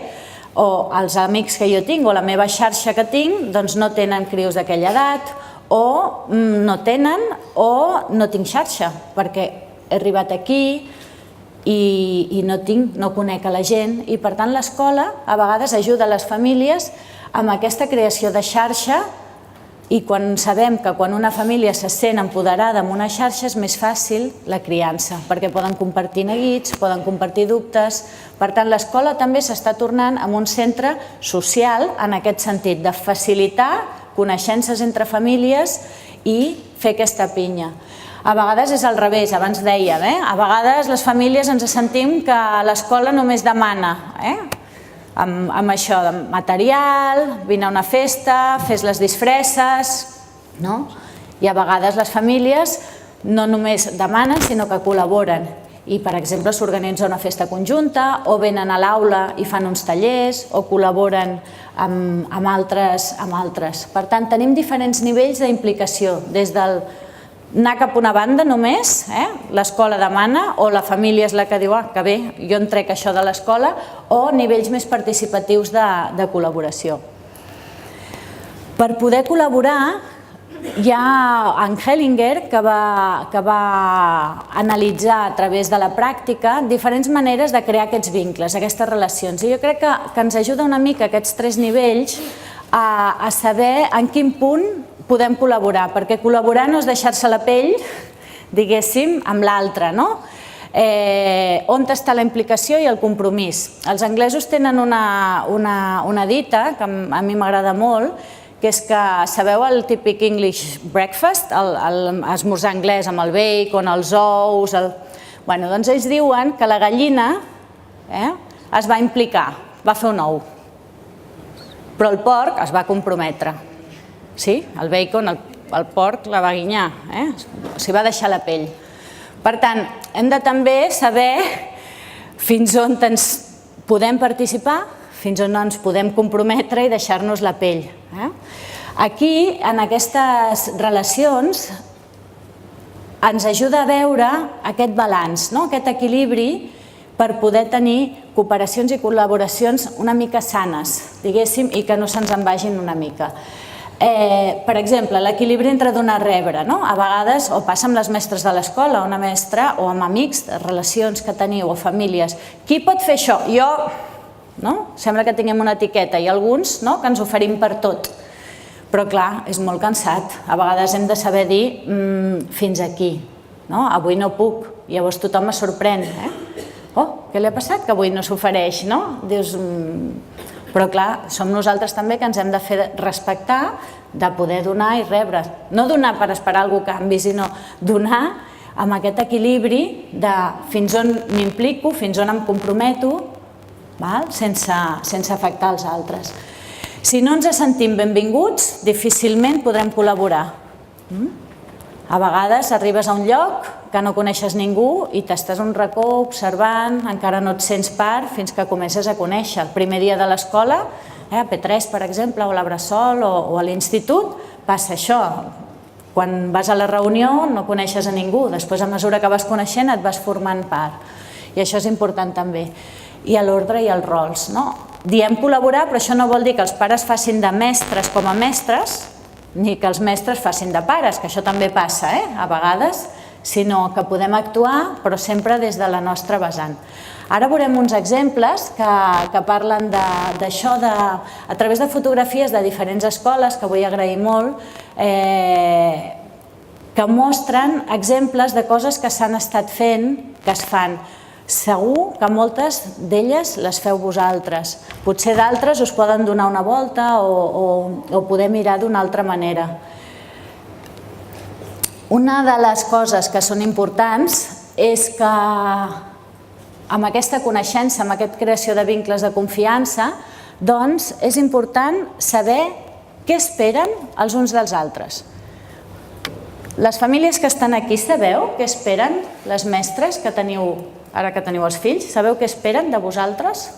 o els amics que jo tinc o la meva xarxa que tinc doncs no tenen crios d'aquella edat o no tenen o no tinc xarxa, perquè he arribat aquí i no conec a la gent i, per tant, l'escola a vegades ajuda les famílies amb aquesta creació de xarxa i quan sabem que quan una família se sent empoderada amb una xarxa és més fàcil la criança, perquè poden compartir neguits, poden compartir dubtes. Per tant, l'escola també s'està tornant en un centre social en aquest sentit, de facilitar coneixences entre famílies i fer aquesta pinya. A vegades és al revés, abans dèiem, a vegades les famílies ens sentim que l'escola només demana amb això de material, vine a una festa, fes les disfresses, i a vegades les famílies no només demanen sinó que col·laboren i, per exemple, s'organitza una festa conjunta o venen a l'aula i fan uns tallers o col·laboren amb altres. Per tant, tenim diferents nivells d'implicació, des del anar cap a una banda només, l'escola demana o la família és la que diu que bé, jo en trec això de l'escola, o nivells més participatius de col·laboració. Per poder col·laborar hi ha en Hellinger que va analitzar a través de la pràctica diferents maneres de crear aquests vincles, aquestes relacions, i jo crec que ens ajuda una mica aquests 3 nivells a saber en quin punt podem col·laborar, perquè col·laborar no és deixar-se la pell, diguéssim, amb l'altre, no? On està la implicació i el compromís. Els anglesos tenen una dita que a mi m'agrada molt, que és que, sabeu el típic English breakfast, l'esmorzar anglès amb el bacon, els ous... Doncs ells diuen que la gallina es va implicar, va fer un ou, però el porc es va comprometre. Sí, el bacon, el porc la va guinyar, s'hi va deixar la pell. Per tant, hem de també saber fins on ens podem participar, fins on no ens podem comprometre i deixar-nos la pell. Aquí, en aquestes relacions, ens ajuda a veure aquest balanç, aquest equilibri per poder tenir cooperacions i col·laboracions una mica sanes, diguéssim, i que no se'ns en vagin una mica. Per exemple, l'equilibri entre donar i rebre. A vegades, o passa amb les mestres de l'escola, una mestra, o amb amics, relacions que teniu, o famílies. Qui pot fer això? Jo. Sembla que tinguem una etiqueta, i alguns que ens oferim per tot. Però clar, és molt cansat. A vegades hem de saber dir fins aquí. Avui no puc. Llavors tothom es sorprèn. Oh, què li ha passat que avui no s'ofereix? Dius, però clar, som nosaltres també que ens hem de fer respectar, de poder donar i rebre. No donar per esperar algú canvi, sinó donar amb aquest equilibri de fins on m'implico, fins on em comprometo, sense afectar els altres. Si no ens sentim benvinguts, difícilment podrem col·laborar. A vegades arribes a un lloc que no coneixes ningú i t'estàs un racó observant, encara no et sents part fins que comences a conèixer. El primer dia de l'escola, a P3 per exemple, o a la Bressol o a l'institut, passa això. Quan vas a la reunió no coneixes a ningú, després a mesura que vas coneixent et vas formant part. I això és important també. I l'ordre i els rols. Diem col·laborar, però això no vol dir que els pares facin de mestres com a mestres, ni que els mestres facin de pares, que això també passa a vegades, sinó que podem actuar, però sempre des de la nostra vessant. Ara veurem uns exemples que parlen d'això, a través de fotografies de diferents escoles, que vull agrair molt, que mostren exemples de coses que s'han estat fent, que es fan. Segur que moltes d'elles les feu vosaltres. Potser d'altres us poden donar una volta o poder mirar d'una altra manera. Una de les coses que són importants és que amb aquesta coneixença, amb aquesta creació de vincles de confiança, doncs és important saber què esperen els uns dels altres. Les famílies que estan aquí, sabeu què esperen les mestres que teniu, ara que teniu els fills? Sabeu què esperen de vosaltres?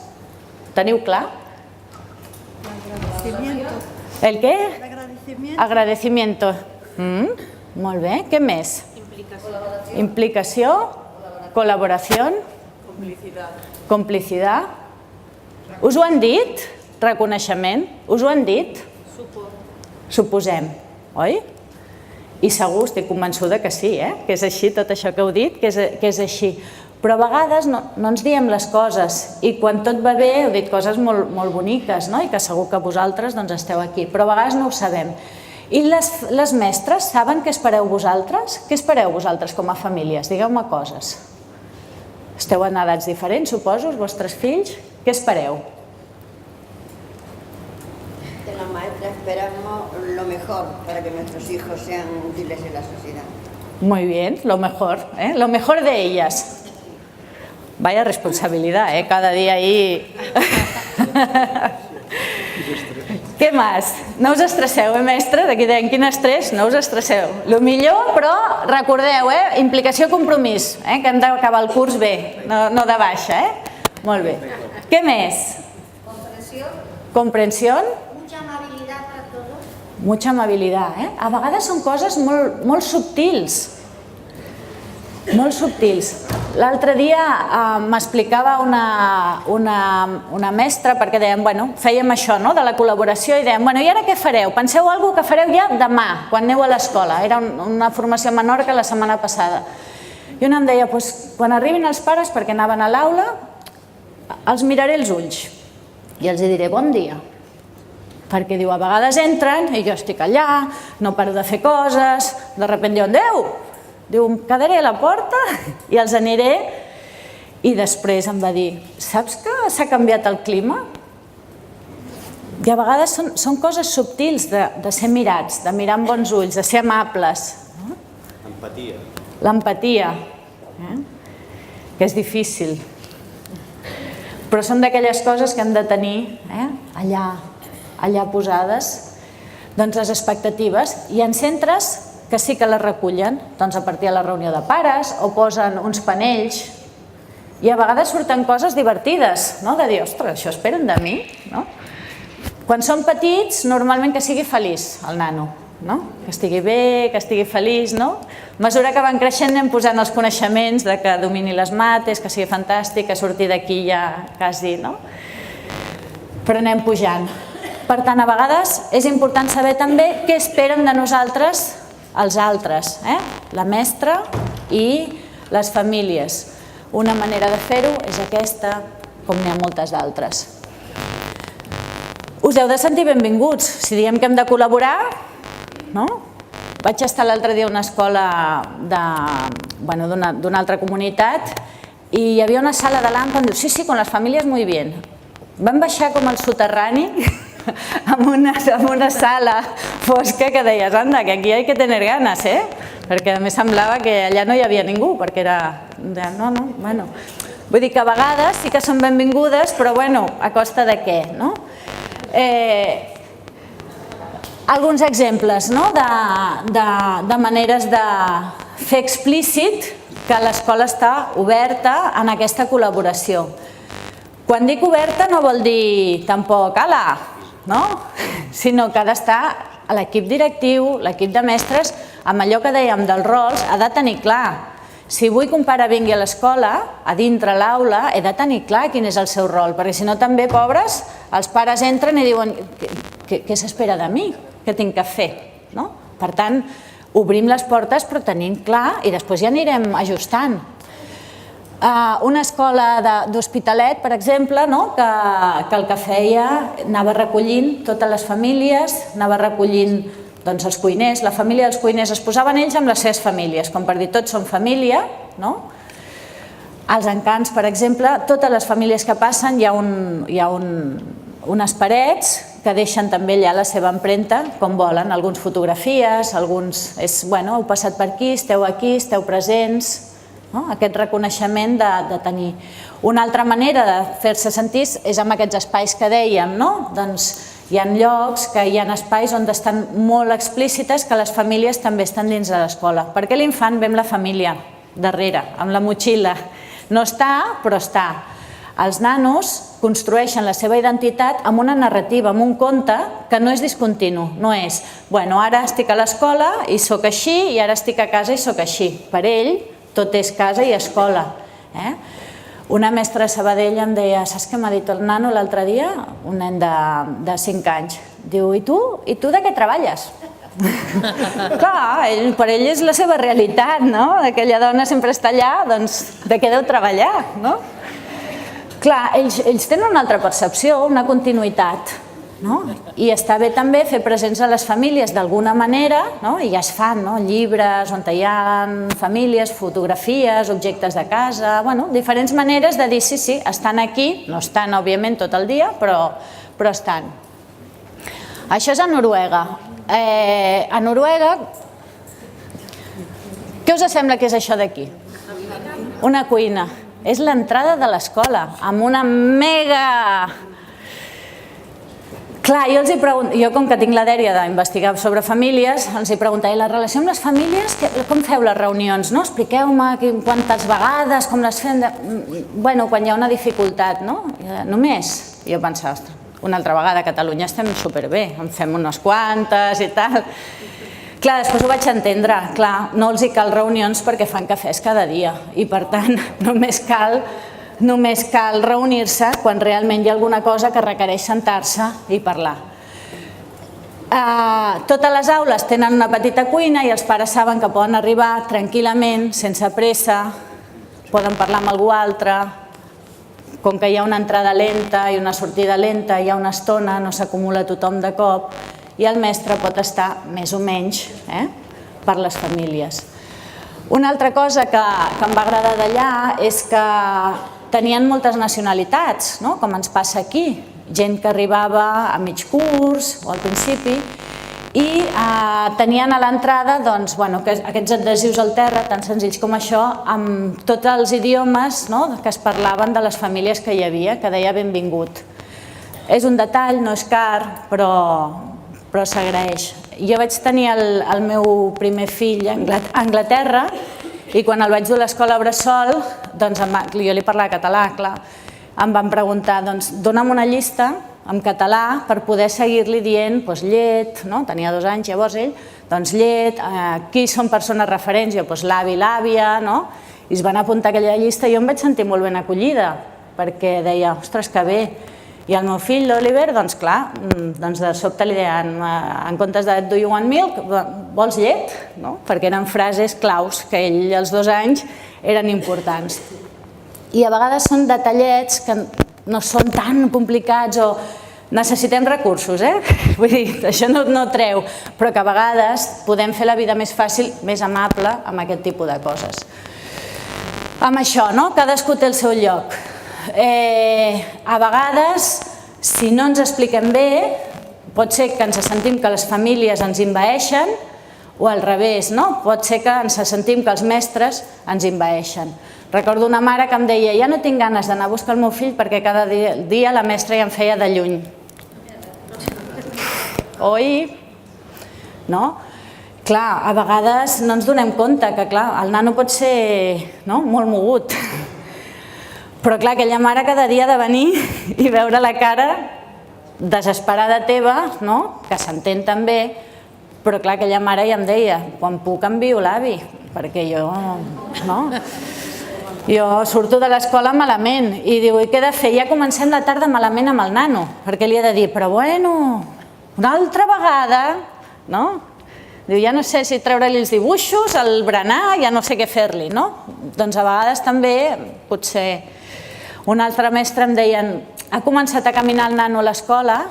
Teniu clar? El què? Agradecimiento. Molt bé. Què més? Implicació. Col·laboració. Complicitat. Us ho han dit? Reconeixement. Us ho han dit? Suposem. Oi? I segur, estic convençuda que sí, que és així, tot això que heu dit, que és així. Però a vegades no ens diem les coses i quan tot va bé heu dit coses molt boniques i que segur que vosaltres esteu aquí, però a vegades no ho sabem. I les mestres saben què espereu vosaltres? Què espereu vosaltres com a famílies? Digueu-me coses. Esteu en edats diferents, suposo, els vostres fills. Què espereu? De la maestra esperamos lo mejor para que nuestros hijos sean útiles en la sociedad. Muy bien, lo mejor de ellas. Vaya responsabilidad, cada día ahí. Què més? No us estresseu, mestre? D'aquí deien, quin estrès? No us estresseu. Lo millor, però recordeu, implicació i compromís, que hem d'acabar el curs bé, no de baixa. Molt bé. Què més? Comprensió. Mucha amabilidad para todos. Mucha amabilidad. A vegades són coses molt subtils. Molt subtils. L'altre dia m'explicava una mestra, perquè dèiem, fèiem això, de la col·laboració, i dèiem, i ara què fareu? Penseu alguna cosa que fareu ja demà, quan aneu a l'escola. Era una formació a Menorca la setmana passada. I una em deia, quan arribin els pares, perquè anaven a l'aula, els miraré els ulls i els diré bon dia. Perquè diu, a vegades entren i jo estic allà, no paro de fer coses, de sobte diuen, adéu! Diu, em quedaré a la porta i els aniré. I després em va dir, saps que s'ha canviat el clima? I a vegades són coses subtils de ser mirats, de mirar amb bons ulls, de ser amables. Empatia. L'empatia, que és difícil. Però són d'aquelles coses que hem de tenir allà posades. Doncs les expectatives. Hi ha centres que sí que les recullen, doncs a partir de la reunió de pares, o posen uns panells, i a vegades surten coses divertides, no? De dir, ostres, això esperen de mi, no? Quan són petits, normalment que sigui feliç el nano, no? Que estigui bé, que estigui feliç, no? A mesura que van creixent anem posant els coneixements de que domini les mates, que sigui fantàstic, que surti d'aquí ja quasi, no? Però anem pujant. Per tant, a vegades és important saber també què esperen de nosaltres els altres, la mestra i les famílies. Una manera de fer-ho és aquesta, com n'hi ha moltes d'altres. Us heu de sentir benvinguts. Si diem que hem de col·laborar, no? Vaig estar l'altre dia a una escola d'una altra comunitat i hi havia una sala de l'AMPA on diu, sí, con les famílies muy bien. Vam baixar com al soterrani amb una sala fosca que deies, anda, que aquí hay que tener ganas, perquè a més semblava que allà no hi havia ningú, perquè era... bueno... Vull dir que a vegades sí que són benvingudes, però bueno, a costa de què, no? Alguns exemples de maneres de fer explícit que l'escola està oberta en aquesta col·laboració. Quan dic oberta no vol dir tampoc ala, no? Sinó que ha d'estar l'equip directiu, l'equip de mestres, amb allò que dèiem dels rols, ha de tenir clar. Si vull que un pare vingui a l'escola, a dintre l'aula, he de tenir clar quin és el seu rol, perquè si no també, pobres, els pares entren i diuen què s'espera de mi? Què tinc que fer? Per tant, obrim les portes però tenim clar i després ja anirem ajustant. Una escola d'Hospitalet, per exemple, que el que feia anava recollint totes les famílies, anava recollint els cuiners, la família dels cuiners, es posaven ells amb les seves famílies, com per dir tots són família. Als encants, per exemple, totes les famílies que passen hi ha unes parets que deixen també allà la seva empremta, com volen, alguns fotografies, alguns és, bueno, heu passat per aquí, esteu presents, aquest reconeixement de tenir. Una altra manera de fer-se sentir és amb aquests espais que dèiem, doncs hi ha llocs, hi ha espais on estan molt explícites que les famílies també estan dins de l'escola. Perquè l'infant ve amb la família darrere, amb la motxilla. No està, però està. Els nanos construeixen la seva identitat amb una narrativa, amb un conte que no és discontinu. No és, bueno, ara estic a l'escola i soc així i ara estic a casa i soc així. Per ell, tot és casa i escola. Una mestra de Sabadell em deia, saps què m'ha dit el nano l'altre dia? Un nen de 5 anys. Diu, i tu de què treballes? Clar, per ell és la seva realitat, no? Aquella dona sempre està allà, doncs de què deu treballar, no? Clar, ells tenen una altra percepció, una continuïtat. I està bé també fer presents a les famílies d'alguna manera, i ja es fan llibres on hi ha famílies, fotografies, objectes de casa, diferents maneres de dir sí, estan aquí, no estan òbviament tot el dia, però estan. Això és a Noruega. A Noruega, què us sembla que és això d'aquí? Una cuina. És l'entrada de l'escola, amb una mega... Clar, jo com que tinc la dèria d'investigar sobre famílies, els hi preguntava, i la relació amb les famílies, com feu les reunions? Expliqueu-me quantes vegades, com les fem... Bueno, quan hi ha una dificultat, no? Només. Jo pensava, ostres, una altra vegada a Catalunya estem superbé, en fem unes quantes i tal. Clar, després ho vaig entendre, clar, no els hi cal reunions perquè fan cafès cada dia i per tant només cal reunir-se quan realment hi ha alguna cosa que requereix sentar-se i parlar. Totes les aules tenen una petita cuina i els pares saben que poden arribar tranquil·lament, sense pressa, poden parlar amb algú altre, com que hi ha una entrada lenta i una sortida lenta, hi ha una estona, no s'acumula tothom de cop, i el mestre pot estar més o menys per les famílies. Una altra cosa que em va agradar d'allà és que tenien moltes nacionalitats, com ens passa aquí. Gent que arribava a mig curs o al principi i tenien a l'entrada aquests adhesius al terra, tan senzills com això, amb tots els idiomes que es parlaven de les famílies que hi havia, que deia benvingut. És un detall, no és car, però però s'agraeix. Jo vaig tenir el meu primer fill a Anglaterra i quan el vaig dur a l'escola Bressol, doncs jo li parlava català, clar, em van preguntar, doncs dona'm una llista en català per poder seguir-li dient llet, tenia 2 anys llavors ell, doncs llet, qui són persones referents, jo l'avi, l'àvia, i es van apuntar aquella llista i jo em vaig sentir molt ben acollida, perquè deia, ostres, que bé. I el meu fill, l'Oliver, doncs clar, de sobte li deien, en comptes de do you want milk, vols llet? Perquè eren frases claus que ell als 2 anys eren importants. I a vegades són detallets que no són tan complicats o necessitem recursos, vull dir, això no treu, però que a vegades podem fer la vida més fàcil, més amable amb aquest tipus de coses. Amb això, cadascú té el seu lloc. A vegades, si no ens expliquem bé, pot ser que ens sentim que les famílies ens envaeixen o al revés, pot ser que ens sentim que els mestres ens envaeixen. Recordo una mare que em deia, ja no tinc ganes d'anar a buscar el meu fill perquè cada dia la mestra ja em feia de lluny. Oi? No? Clar, a vegades no ens donem compte que el nano pot ser molt mogut. Però clar, aquella mare cada dia ha de venir i veure la cara desesperada teva, que s'entén també, però clar, aquella mare ja em deia, quan puc envio l'avi, perquè jo surto de l'escola malament i diu, i què he de fer? Ja comencem la tarda malament amb el nano, perquè li he de dir, però bueno, una altra vegada, diu, ja no sé si treure-li els dibuixos, el berenar, ja no sé què fer-li, Doncs a vegades també, potser, un altre mestre em deien, ha començat a caminar el nano a l'escola,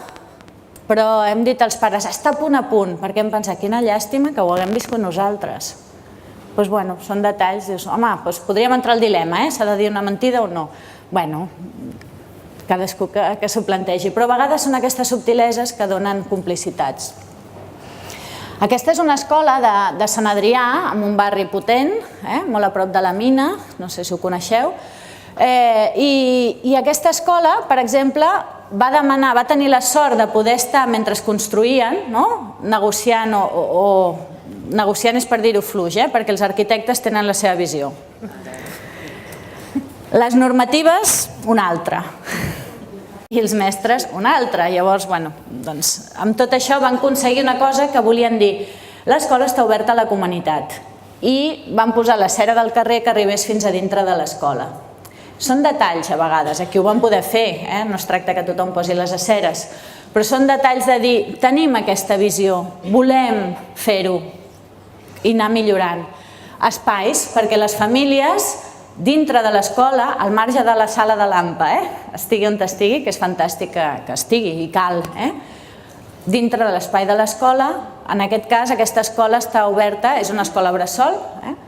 però hem dit als pares, està a punt, perquè hem pensat, quina llàstima que ho haguem viscut nosaltres. Doncs bueno, són detalls, dius, home, podríem entrar al dilema, s'ha de dir una mentida o no. Bueno, cadascú que s'ho plantegi, però a vegades són aquestes subtileses que donen complicitats. Aquesta és una escola de Sant Adrià, en un barri potent, molt a prop de la mina, no sé si ho coneixeu, i aquesta escola, per exemple, va tenir la sort de poder estar mentre es construïen, negociant, o negociant és per dir-ho fluix, perquè els arquitectes tenen la seva visió. Les normatives, una altra. I els mestres, una altra. Llavors, amb tot això van aconseguir una cosa que volien dir, l'escola està oberta a la comunitat, i van posar la cera del carrer que arribés fins a dintre de l'escola. Són detalls a vegades, aquí ho vam poder fer, no es tracta que tothom posi les aceres, però són detalls de dir, tenim aquesta visió, volem fer-ho i anar millorant. Espais perquè les famílies, dintre de l'escola, al marge de la sala de l'AMPA, estigui on estigui, que és fantàstic que estigui i cal, dintre de l'espai de l'escola, en aquest cas aquesta escola està oberta, és una escola bressol,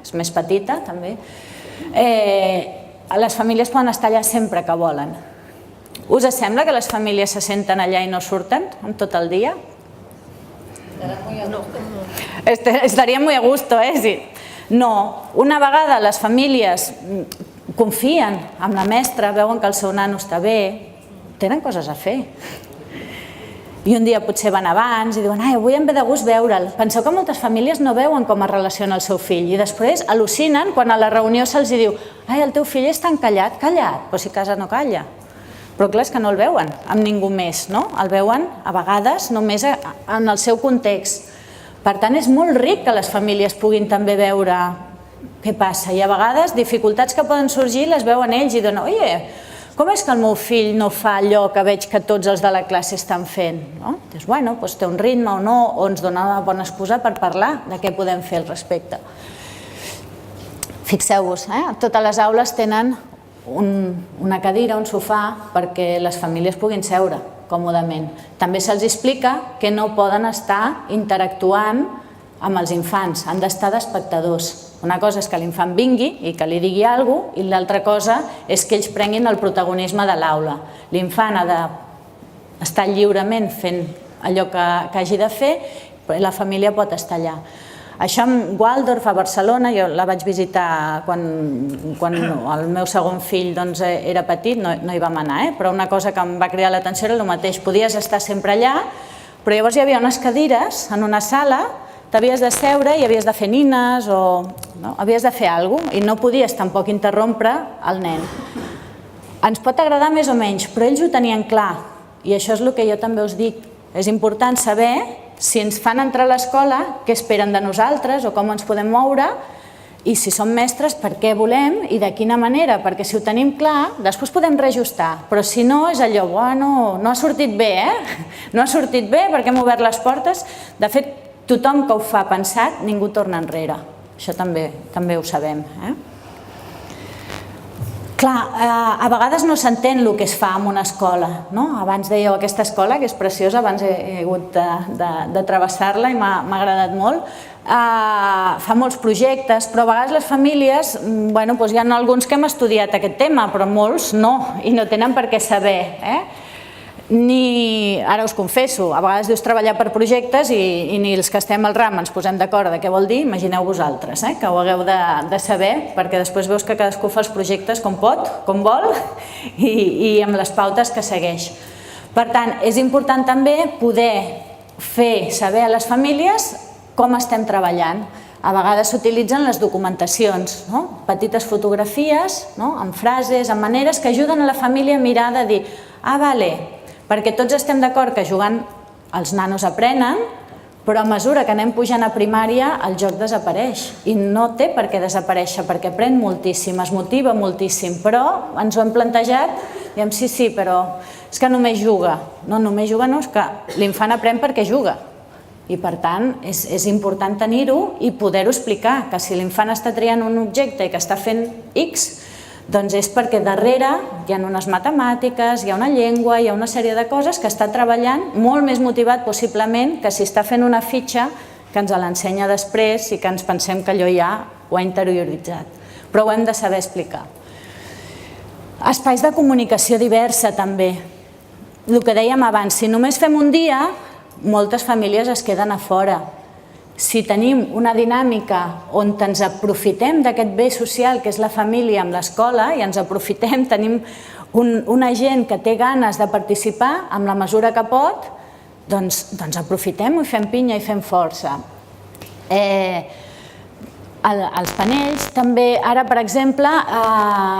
és més petita també, les famílies poden estar allà sempre que volen. Us sembla que les famílies se senten allà i no surten tot el dia? Estaríem muy a gusto, sí. No, una vegada les famílies confien en la mestra, veuen que el seu nano està bé, tenen coses a fer. I un dia potser van abans i diuen, avui em ve de gust veure'l. Penseu que moltes famílies no veuen com es relaciona el seu fill i després al·lucinen quan a la reunió se'ls diu, el teu fill és tan callat, però si a casa no calla. Però clar, és que no el veuen amb ningú més, el veuen a vegades només en el seu context. Per tant, és molt ric que les famílies puguin també veure què passa i a vegades dificultats que poden sorgir les veuen ells i diuen, com és que el meu fill no fa allò que veig que tots els de la classe estan fent? Dius, doncs té un ritme o no, o ens dona una bona excusa per parlar de què podem fer al respecte. Fixeu-vos, totes les aules tenen una cadira, un sofà, perquè les famílies puguin seure còmodament. També se'ls explica que no poden estar interactuant amb els infants, han d'estar d'espectadors. Una cosa és que l'infant vingui i que li digui alguna cosa i l'altra cosa és que ells prenguin el protagonisme de l'aula. L'infant ha d'estar lliurement fent allò que hagi de fer i la família pot estar allà. Això amb Waldorf a Barcelona, jo la vaig visitar quan el meu segon fill era petit, no hi vam anar, però una cosa que em va cridar l'atenció era el mateix, podies estar sempre allà, Però llavors hi havia unes cadires en una sala, t'havies de seure i havies de fer nines o havies de fer alguna cosa i no podies tampoc interrompre el nen. Ens pot agradar més o menys, però ells ho tenien clar i això és el que jo també us dic. És important saber si ens fan entrar a l'escola, què esperen de nosaltres o com ens podem moure i si som mestres, per què volem i de quina manera, perquè si ho tenim clar, després podem reajustar, però si no és allò, bueno, no ha sortit bé, no ha sortit bé perquè hem obert les portes. De fet, tothom que ho fa pensat, ningú torna enrere. Això també ho sabem. Clar, a vegades no s'entén el que es fa en una escola. Abans dèieu aquesta escola, que és preciosa, abans he hagut de travessar-la i m'ha agradat molt. Fa molts projectes, però a vegades les famílies, hi ha alguns que hem estudiat aquest tema, però molts no, i no tenen per què saber. Ara us confesso, a vegades dius treballar per projectes i ni els que estem al RAM ens posem d'acord de què vol dir, imagineu vosaltres, que ho hagueu de saber, perquè després veus que cadascú fa els projectes com pot, com vol i amb les pautes que segueix. Per tant, és important també poder fer saber a les famílies com estem treballant. A vegades s'utilitzen les documentacions, petites fotografies, amb frases, amb maneres que ajuden a la família a mirar de dir vale, perquè tots estem d'acord que jugant els nanos aprenen, però a mesura que anem pujant a primària el joc desapareix i no té per què desaparèixer perquè aprèn moltíssim, es motiva moltíssim, però ens ho hem plantejat i diem sí, però és que només juga. No, només juga no, és que l'infant aprèn perquè juga i per tant és important tenir-ho i poder-ho explicar, que si l'infant està triant un objecte i que està fent X, doncs és perquè darrere hi ha unes matemàtiques, hi ha una llengua, hi ha una sèrie de coses que està treballant molt més motivat possiblement que si està fent una fitxa que ens l'ensenya després i que ens pensem que allò ja ho ha interioritzat. Però ho hem de saber explicar. Espais de comunicació diversa també. El que dèiem abans, si només fem un dia, moltes famílies es queden a fora. Si tenim una dinàmica on ens aprofitem d'aquest bé social que és la família amb l'escola i ens aprofitem, tenim una gent que té ganes de participar en la mesura que pot, doncs aprofitem-ho i fem pinya i fem força. Els panells també, ara per exemple,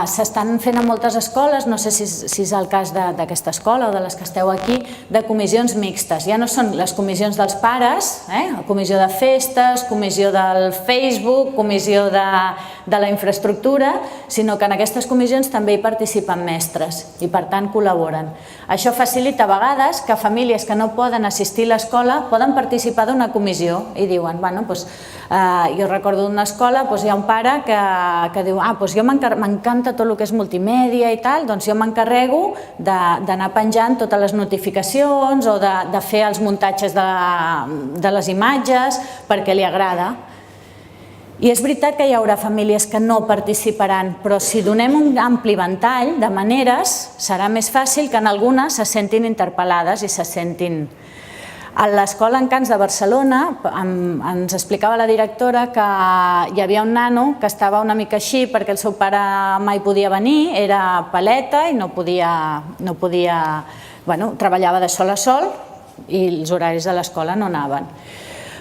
s'estan fent a moltes escoles, no sé si és el cas d'aquesta escola o de les que esteu aquí, de comissions mixtes. Ja no són les comissions dels pares, comissió de festes, comissió del Facebook, comissió de la infraestructura, sinó que en aquestes comissions també hi participen mestres i per tant col·laboren. Això facilita a vegades que famílies que no poden assistir a l'escola poden participar d'una comissió i diuen, jo recordo d'una escola, hi ha un pare que diu, jo m'encanta tot el que és multimèdia i tal, doncs jo m'encarrego d'anar penjant totes les notificacions o de fer els muntatges de les imatges perquè li agrada. I és veritat que hi haurà famílies que no participaran, però si donem un ampli ventall de maneres, serà més fàcil que en algunes se sentin interpel·lades i se sentin... A l'Escola Encants de Barcelona ens explicava la directora que hi havia un nano que estava una mica així perquè el seu pare mai podia venir, era paleta i no podia, treballava de sol a sol i els horaris de l'escola no anaven.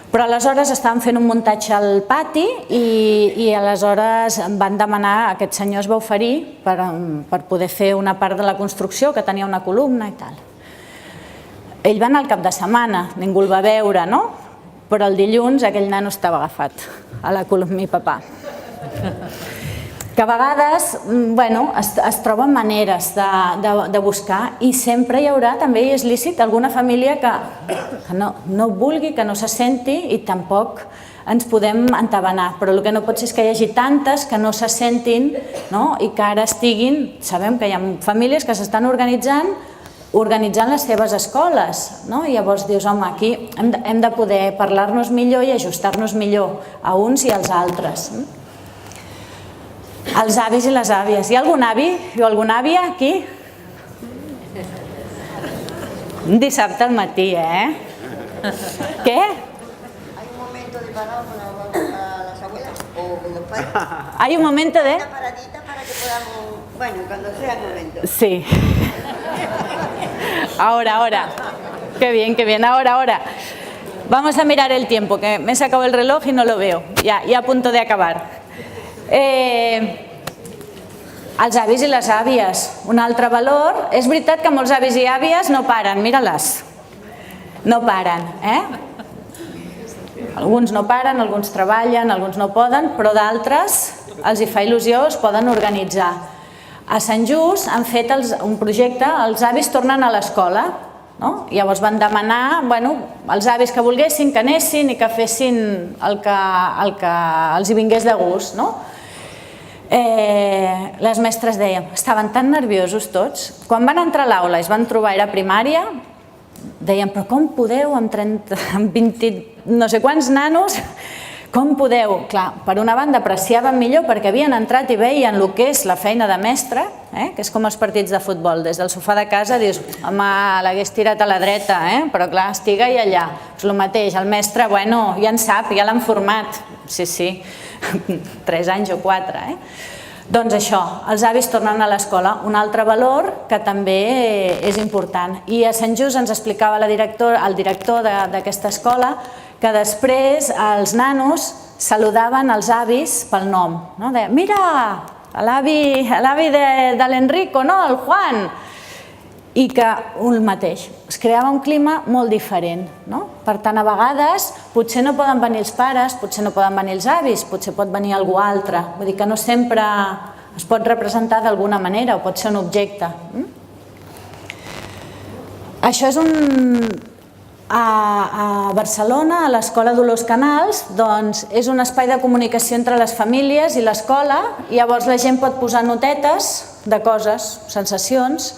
Però aleshores estaven fent un muntatge al pati i aleshores van demanar, aquest senyor es va oferir per poder fer una part de la construcció que tenia una columna i tal. Ell va anar al cap de setmana, ningú el va veure, no? Però el dilluns aquell nano estava agafat a la columna, mi papà. Que a vegades es troben maneres de buscar i sempre hi haurà, també és lícit, alguna família que no vulgui, que no se senti i tampoc ens podem entabanar. Però el que no pot ser és que hi hagi tantes que no se sentin i que ara estiguin... Sabem que hi ha famílies que s'estan organitzant les seves escoles. I llavors dius, home, aquí hem de poder parlar-nos millor i ajustar-nos millor a uns i als altres. Els avis i les àvies. Hi ha algun avi o alguna àvia aquí? Un dissabte al matí, Què? Hay un momento de parado para las abuelas o con los padres. Hay un momento de... Una paradita para que podamos, cuando sea el momento. Sí. Ahora. Qué bien, qué bien. Ahora. Vamos a mirar el tiempo, que me he sacado el reloj y no lo veo. Ya a punto de acabar. Els avis i les àvies, un altre valor. És veritat que molts avis i àvies no paren, mira-les. No paren, Alguns no paren, alguns treballen, alguns no poden, però d'altres els hi fa il·lusió, es poden organitzar. A Sant Just han fet un projecte, els avis tornen a l'escola. Llavors van demanar als avis que volguessin, que anessin i que fessin el que els hi vingués de gust. Les mestres deien, estaven tan nerviosos tots. Quan van entrar a l'aula i es van trobar, era primària, deien, però com podeu amb 20 no sé quants nanos, com podeu? Clar, per una banda apreciaven millor perquè havien entrat i veien el que és la feina de mestre, que és com els partits de futbol, des del sofà de casa dius, home, l'hagués tirat a la dreta, però clar, estiga i allà. És el mateix, el mestre, ja en sap, ja l'han format, sí, 3 anys o 4, Doncs això, els avis tornen a l'escola, un altre valor que també és important. I a Sant Just ens explicava el director d'aquesta escola que després els nanos saludaven els avis pel nom. Deien, mira, l'avi de l'Enrico, el Juan. I que el mateix, es creava un clima molt diferent. Per tant, a vegades potser no poden venir els pares, potser no poden venir els avis, potser pot venir algú altre. Vull dir que no sempre es pot representar d'alguna manera o pot ser un objecte. Això és a Barcelona, a l'Escola Dolors Canals, doncs és un espai de comunicació entre les famílies i l'escola, i llavors la gent pot posar notetes de coses, sensacions,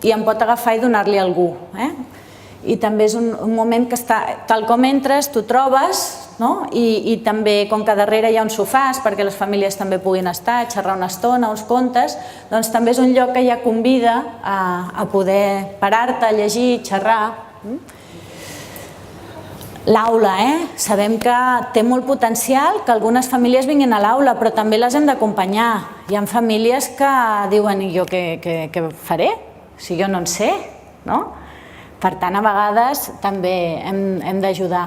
i en pot agafar i donar-li a algú. I també és un moment que tal com entres, t'ho trobes, i també, com que darrere hi ha uns sofàs perquè les famílies també puguin estar, xerrar una estona, uns contes, doncs també és un lloc que ja convida a poder parar-te, a llegir, xerrar. L'aula, sabem que té molt potencial que algunes famílies vinguin a l'aula, però també les hem d'acompanyar. Hi ha famílies que diuen, i jo què faré? Si jo no en sé, Per tant, a vegades també hem d'ajudar.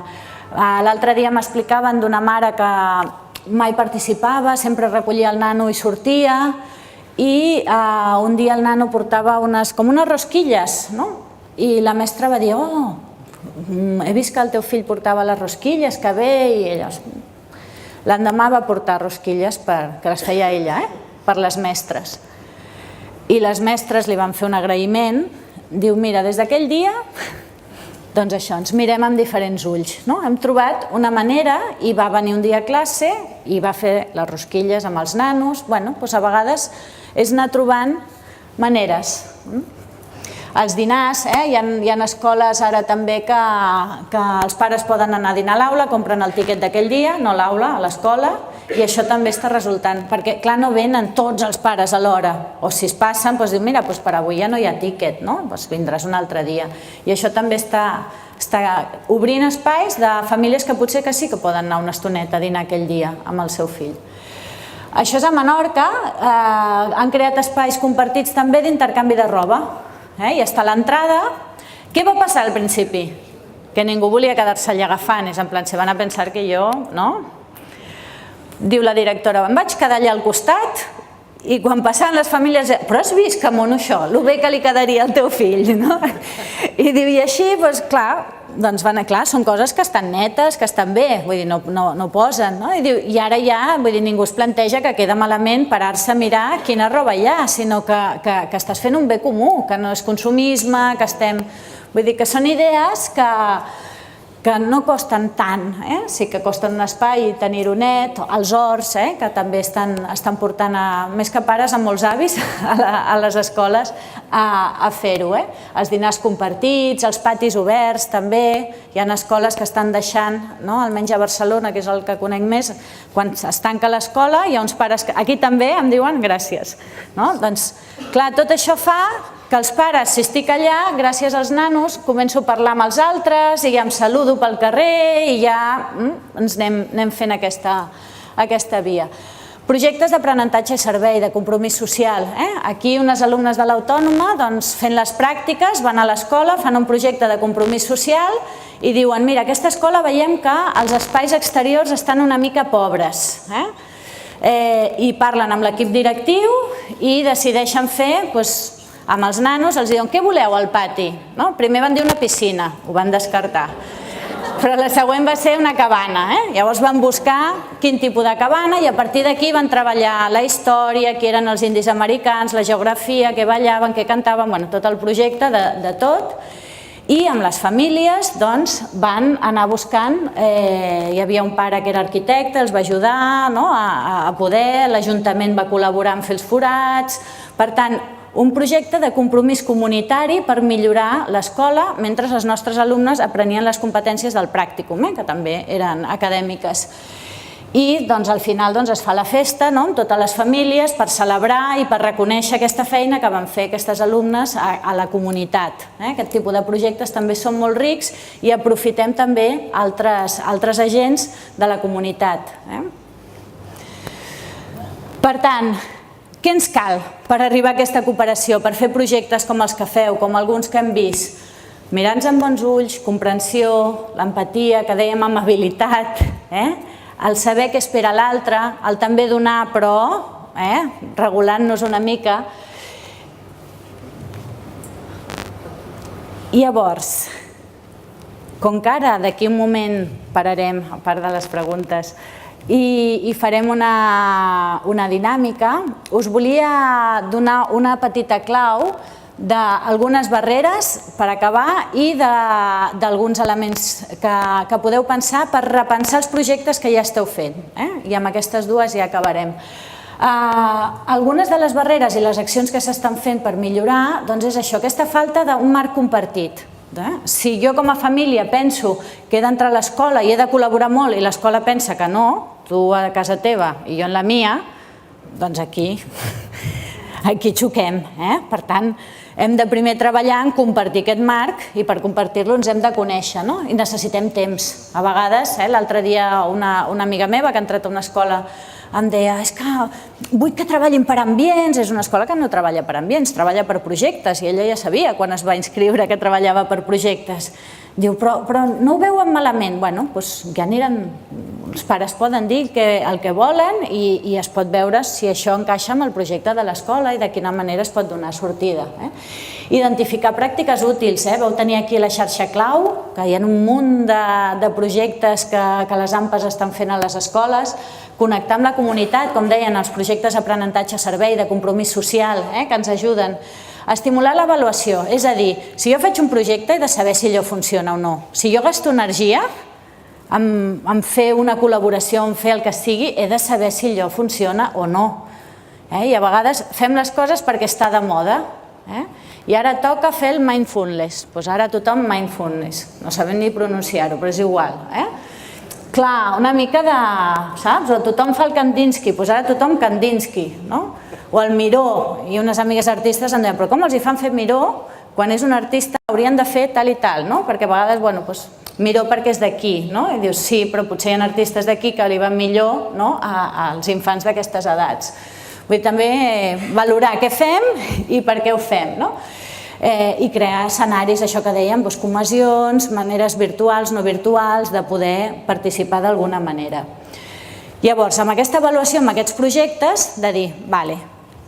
L'altre dia m'explicaven d'una mare que mai participava, sempre recollia el nano i sortia, i un dia el nano portava com unes rosquilles, i la mestra va dir, he vist que el teu fill portava les rosquilles, que bé, i ella l'endemà va portar rosquilles que les feia ella, per les mestres. I les mestres li van fer un agraïment, diu, mira, des d'aquell dia, doncs això, ens mirem amb diferents ulls. Hem trobat una manera, i va venir un dia a classe i va fer les rosquilles amb els nanos. A vegades és anar trobant maneres. Els dinars, hi ha escoles ara també que els pares poden anar a dinar a l'aula, compren el tiquet d'aquell dia, no a l'aula, a l'escola, i això també està resultant, perquè clar, no venen tots els pares alhora, o si es passen, doncs diu, mira, per avui ja no hi ha tiquet, vindràs un altre dia. I això també està obrint espais de famílies que potser que sí que poden anar una estoneta a dinar aquell dia amb el seu fill. Això és a Menorca, han creat espais compartits també d'intercanvi de roba, i està a l'entrada. Què va passar al principi? Que ningú volia quedar-se allà agafant, és en plan, se van a pensar que jo, no? Diu la directora, em vaig quedar allà al costat i quan passaven les famílies, però has vist que mono això, el bé que li quedaria al teu fill, no? I diu, i així, doncs clar, són coses que estan netes, que estan bé, vull dir, no posen, no? I diu, i ara ja, vull dir, ningú es planteja que queda malament parar-se a mirar quina roba hi ha, sinó que estàs fent un bé comú, que no és consumisme, que estem... Vull dir que són idees que no costen tant, sí que costen un espai i tenir-ho net, els horts, que també estan portant, més que pares, a molts avis a les escoles a fer-ho. Els dinars compartits, els patis oberts també, hi ha escoles que estan deixant, almenys a Barcelona, que és el que conec més, quan es tanca l'escola hi ha uns pares que aquí també em diuen gràcies. Doncs clar, tot això fa que els pares, si estic allà, gràcies als nanos, començo a parlar amb els altres i ja em saludo pel carrer i ja ens anem fent aquesta via. Projectes d'aprenentatge i servei, de compromís social. Aquí unes alumnes de l'Autònoma fent les pràctiques van a l'escola, fan un projecte de compromís social i diuen, mira, aquesta escola veiem que els espais exteriors estan una mica pobres. I parlen amb l'equip directiu i decideixen fer, amb els nanos, els diuen, què voleu al pati? Primer van dir una piscina, ho van descartar. Però la següent va ser una cabana. Llavors van buscar quin tipus de cabana i a partir d'aquí van treballar la història, qui eren els indis americans, la geografia, què ballaven, què cantaven, tot el projecte de tot. I amb les famílies van anar buscant, hi havia un pare que era arquitecte, els va ajudar a poder, l'Ajuntament va col·laborar en fer els forats, per tant, un projecte de compromís comunitari per millorar l'escola mentre els nostres alumnes aprenien les competències del pràcticum, que també eren acadèmiques. I al final es fa la festa amb totes les famílies per celebrar i per reconèixer aquesta feina que van fer aquestes alumnes a la comunitat. Aquest tipus de projectes també són molt rics i aprofitem també altres agents de la comunitat. Per tant, què ens cal per arribar a aquesta cooperació, per fer projectes com els que feu, com alguns que hem vist? Mirar-nos amb bons ulls, comprensió, l'empatia, que dèiem amabilitat, el saber què espera l'altre, el també donar però, regulant-nos una mica. I llavors, com que ara d'aquí un moment pararem, a part de les preguntes, i farem una dinàmica, us volia donar una petita clau d'algunes barreres per acabar i d'alguns elements que podeu pensar per repensar els projectes que ja esteu fent. I amb aquestes dues ja acabarem. Algunes de les barreres i les accions que s'estan fent per millorar és això, aquesta falta d'un marc compartit. Si jo com a família penso que he d'entrar a l'escola i he de col·laborar molt i l'escola pensa que no, tu a casa teva i jo en la mia, doncs aquí xoquem. Per tant, hem de primer treballar en compartir aquest marc i per compartir-lo ens hem de conèixer i necessitem temps. A vegades, l'altre dia una amiga meva que ha entrat a una escola em deia, és que vull que treballin per ambients, és una escola que no treballa per ambients, treballa per projectes, i ella ja sabia quan es va inscriure que treballava per projectes. Diu, però no ho veuen malament? Bé, doncs ja aniran, els pares poden dir el que volen i es pot veure si això encaixa amb el projecte de l'escola i de quina manera es pot donar sortida. Identificar pràctiques útils, vau tenir aquí la xarxa clau, que hi ha un munt de projectes que les AMPAs estan fent a les escoles, connectar amb la comunitat, com deien, els projectes d'aprenentatge servei, de compromís social, que ens ajuden. Estimular l'avaluació, és a dir, si jo faig un projecte he de saber si allò funciona o no. Si jo gasto energia en fer una col·laboració, en fer el que sigui, he de saber si allò funciona o no. I a vegades fem les coses perquè està de moda. I ara toca fer el mindfulness. Doncs ara tothom mindfulness. No sabem ni pronunciar-ho, però és igual. Clar, una mica de, saps? O tothom fa el Kandinsky, doncs ara tothom Kandinsky, no? O el Miró, i unes amigues artistes em deien, però com els hi fan fer Miró quan és un artista haurien de fer tal i tal, no? Perquè a vegades, bueno, doncs Miró perquè és d'aquí, no? I dius, sí, però potser hi ha artistes d'aquí que li van millor als infants d'aquestes edats. Vull dir, també valorar què fem i per què ho fem, no? I crear escenaris, això que dèiem, comissions, maneres virtuals, no virtuals, de poder participar d'alguna manera. Llavors, amb aquesta avaluació, amb aquests projectes, de dir, vale,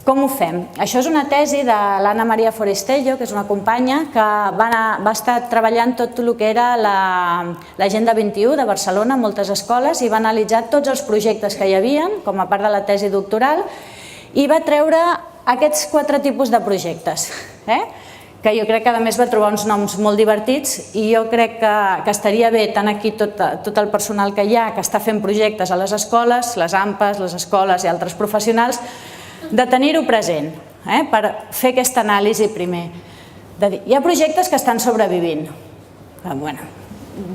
com ho fem? Això és una tesi de l'Anna Maria Forestello, que és una companya que va estar treballant tot el que era l'Agenda 21 de Barcelona, moltes escoles, i va analitzar tots els projectes que hi havia, com a part de la tesi doctoral, i va treure aquests 4 tipus de projectes, que jo crec que a més va trobar uns noms molt divertits i jo crec que estaria bé, tant aquí tot el personal que hi ha, que està fent projectes a les escoles, les AMPAs, les escoles i altres professionals, de tenir-ho present, per fer aquesta anàlisi primer. Hi ha projectes que estan sobrevivint.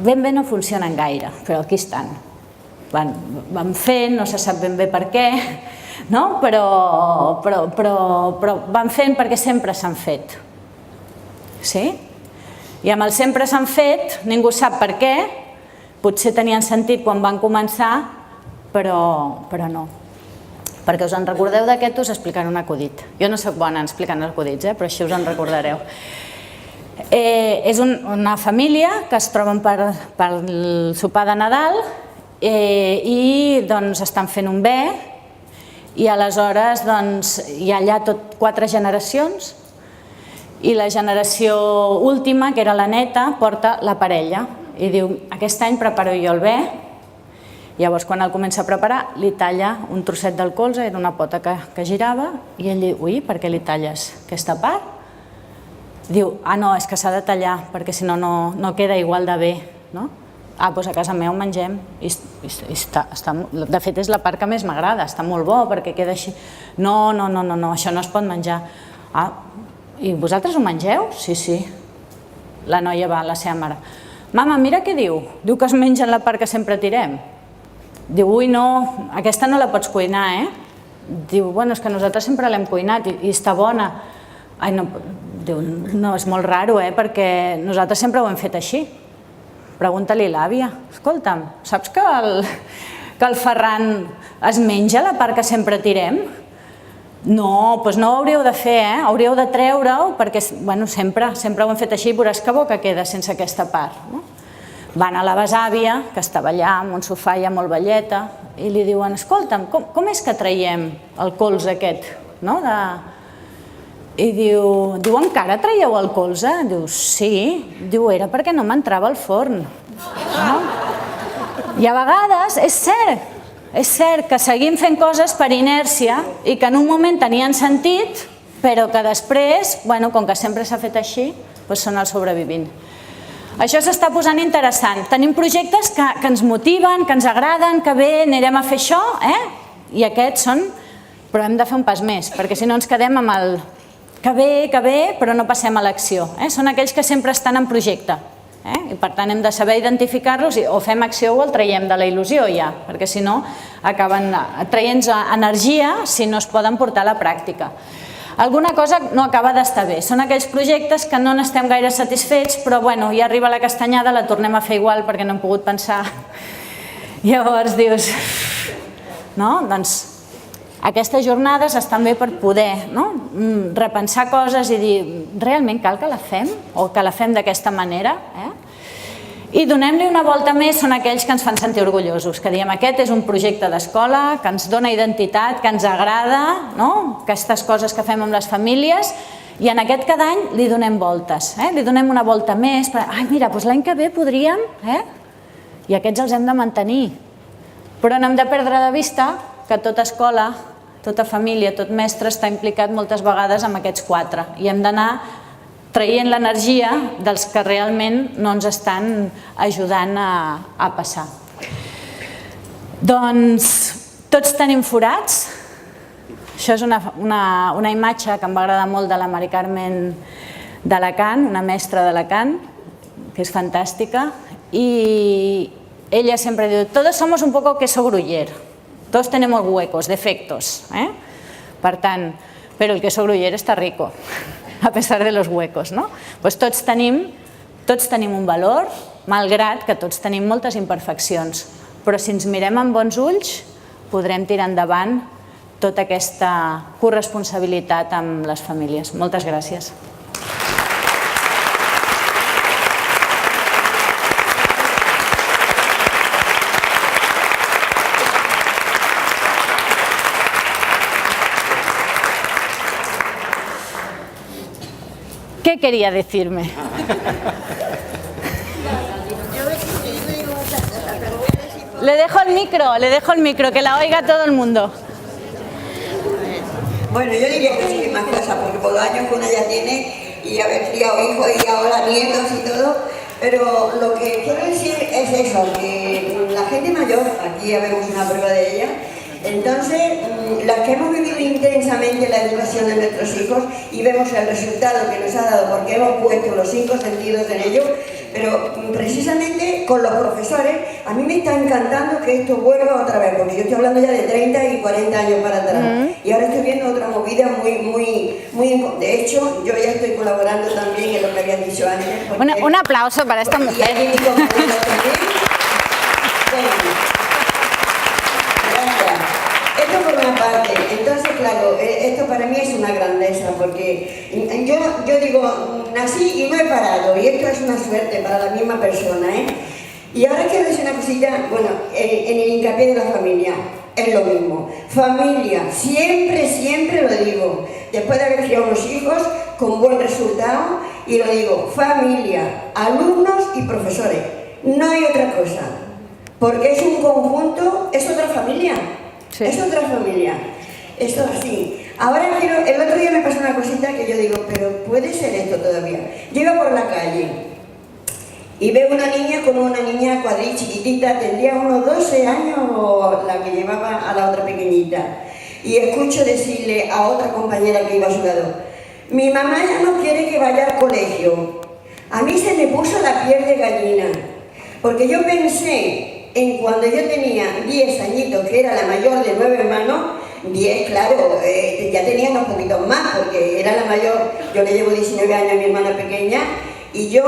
Ben bé no funcionen gaire, però aquí estan. Van fent, no se sap ben bé per què, però van fent perquè sempre s'han fet. Sí? I amb el sempre s'han fet, ningú sap per què, potser tenien sentit quan van començar, però no. Perquè us en recordeu d'aquest, us explicaré un acudit. Jo no soc bona explicant acudits, però així us en recordareu. És una família que es troben pel sopar de Nadal i estan fent un bé i aleshores hi ha allà 4 generacions i la generació última, que era la neta, porta la parella i diu, aquest any preparo jo el bé. Llavors, quan el comença a preparar, li talla un trosset del colze, era una pota que girava, i ell diu, ui, per què li talles aquesta part? Diu, no, és que s'ha de tallar, perquè si no, no queda igual de bé. Doncs a casa meva ho mengem. De fet, és la part que més m'agrada, està molt bo, perquè queda així. No, això no es pot menjar. I vosaltres ho mengeu? Sí, sí. La noia va a la seva mare. Mama, mira què diu. Diu que es mengen la part que sempre tirem. Diu, ui, no, aquesta no la pots cuinar, Diu, bueno, és que nosaltres sempre l'hem cuinat i està bona. Ai, no, diu, no, és molt raro, perquè nosaltres sempre ho hem fet així. Pregunta-li a l'àvia, escolta'm, saps que el Ferran es menja la part que sempre tirem? No, doncs no ho hauríeu de fer, hauríeu de treure-ho, perquè sempre ho hem fet així i veuràs que bo que queda sense aquesta part. Van a la besàvia, que estava allà amb un sofà ja molt velleta, i li diuen, escolta'm, com és que traiem el colze aquest? I diu, encara traieu el colze? Diu, sí. Diu, era perquè no m'entrava al forn. I a vegades, és cert que seguim fent coses per inèrcia i que en un moment tenien sentit, però que després, com que sempre s'ha fet així, són el sobrevivint. Això s'està posant interessant. Tenim projectes que ens motiven, que ens agraden, que bé, anirem a fer això, i aquests són... Però hem de fer un pas més, perquè si no ens quedem amb el que bé, però no passem a l'acció. Són aquells que sempre estan en projecte. I per tant hem de saber identificar-los i o fem acció o el traiem de la il·lusió ja, perquè si no acaben traient energia si no es poden portar a la pràctica. Alguna cosa no acaba d'estar bé. Són aquells projectes que no n'estem gaire satisfets, però ja arriba la castanyada, la tornem a fer igual perquè no hem pogut pensar. Llavors dius... Doncs aquestes jornades estan bé per poder repensar coses i dir realment cal que la fem o que la fem d'aquesta manera? I donem-li una volta més, són aquells que ens fan sentir orgullosos, que diem aquest és un projecte d'escola, que ens dona identitat, que ens agrada, aquestes coses que fem amb les famílies, i en aquest cada any li donem voltes, li donem una volta més, mira, l'any que ve podríem, i aquests els hem de mantenir, però no hem de perdre de vista que tota escola, tota família, tot mestre està implicat moltes vegades amb aquests 4 i hem d'anar traient l'energia dels que realment no ens estan ajudant a passar. Doncs tots tenim forats. Això és una imatge que em va agradar molt de la Mari Carmen d'Alacant, una mestra d'Alacant, que és fantàstica, i ella sempre diu, todos somos un poco queso gruyer, todos tenemos huecos, defectos, per tant, però el queso gruyer està rico, a pesar de los huecos, no? Doncs tots tenim un valor, malgrat que tots tenim moltes imperfeccions, però si ens mirem amb bons ulls podrem tirar endavant tota aquesta corresponsabilitat amb les famílies. Moltes gràcies. ¿Qué quería decirme? Le dejo el micro, que la oiga todo el mundo. Bueno, yo diría muchísimas cosas, porque por los años que una ya tiene y haber criado hijos y ahora nietos y todo, pero lo que quiero decir es eso, que la gente mayor, aquí ya vemos una prueba de ella, entonces, las que hemos vivido intensamente la educación de nuestros hijos y vemos el resultado que nos ha dado porque hemos puesto los 5 sentidos en ello, pero precisamente con los profesores, a mí me está encantando que esto vuelva otra vez, porque yo estoy hablando ya de 30 y 40 años para atrás, y ahora estoy viendo otra movida muy... De hecho, yo ya estoy colaborando también en lo que había dicho antes. Un aplauso para esta mujer. Y a mi compañero también. Esto por una parte. claro, esto para mí es una grandeza, porque yo digo, nací y no he parado, y esto es una suerte para la misma persona, ¿eh? Y ahora quiero decir una cosita, bueno, en el hincapié de la familia, es lo mismo. Familia, siempre lo digo, después de haber criado unos hijos con buen resultado, y lo digo, familia, alumnos y profesores, no hay otra cosa, porque es un conjunto, es otra familia, sí. Es otra familia, esto así. Ahora el otro día me pasó una cosita que yo digo, pero puede ser esto todavía. Yo iba por la calle y veo una niña como una niña cuadrilla chiquitita, tendría unos 12 años o la que llevaba a la otra pequeñita, y escucho decirle a otra compañera que iba a su lado, mi mamá ya no quiere que vaya al colegio. A mí se me puso la piel de gallina, porque yo pensé en cuando yo tenía 10 añitos, que era la mayor de 9 hermanos, 10, claro, ya tenía unos poquitos más, porque era la mayor, yo le llevo 19 años a mi hermana pequeña, y yo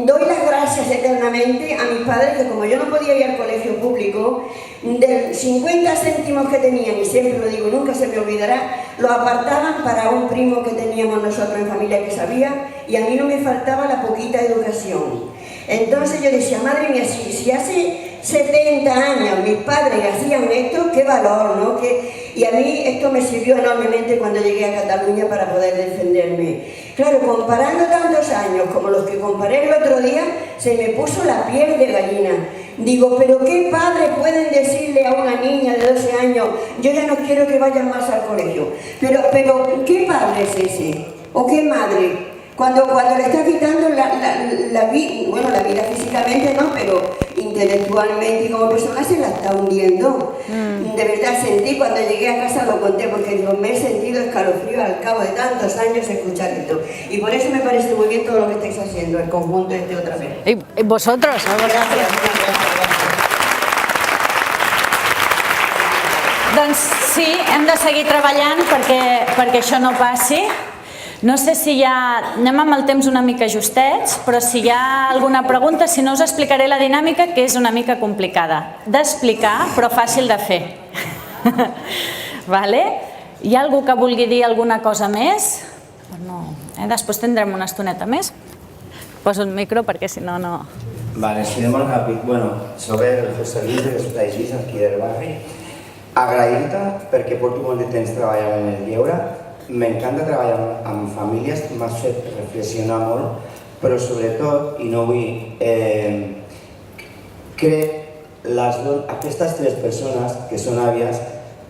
doy las gracias eternamente a mis padres, que como yo no podía ir al colegio público, del 50 céntimos que tenían, y siempre lo digo, nunca se me olvidará, lo apartaban para un primo que teníamos nosotros en familia que sabía, y a mí no me faltaba la poquita educación. Entonces yo decía, madre mía, si hace 70 años mis padres hacían esto, qué valor, ¿no? Y a mí esto me sirvió enormemente cuando llegué a Cataluña para poder defenderme. Claro, comparando tantos años como los que comparé el otro día, se me puso la piel de gallina. Digo, pero ¿qué padres pueden decirle a una niña de 12 años, yo ya no quiero que vaya más al colegio? Pero ¿qué padre es ese? ¿O qué madre? Cuando le está quitando la vida físicamente no, pero intelectualmente y como persona se la está hundiendo. De verdad sentí, cuando llegué a casa lo conté, porque digo, me he sentido escalofrío al cabo de tantos años escuchar esto. Y por eso me parece muy bien todo lo que estáis haciendo, el conjunto este otra vez. ¿Y vosotros? Gracias. Doncs sí, hem de seguir treballant perquè això no passi. No sé si hi ha... Anem amb el temps una mica justets, però si hi ha alguna pregunta, si no us explicaré la dinàmica, que és una mica complicada d'explicar, però fàcil de fer. Hi ha algú que vulgui dir alguna cosa més? Després tindrem una estoneta més. Poso un micro perquè si no, no... Vale, seré molt ràpid. Bueno, soc el José Luis de l'Hospital aquí del barri. Agrair-te perquè porto molt de temps treballant en el lleure. M'encanta treballar amb famílies, m'has fet reflexionar molt, però sobretot, i no vull, crec aquestes 3 persones que són àvies,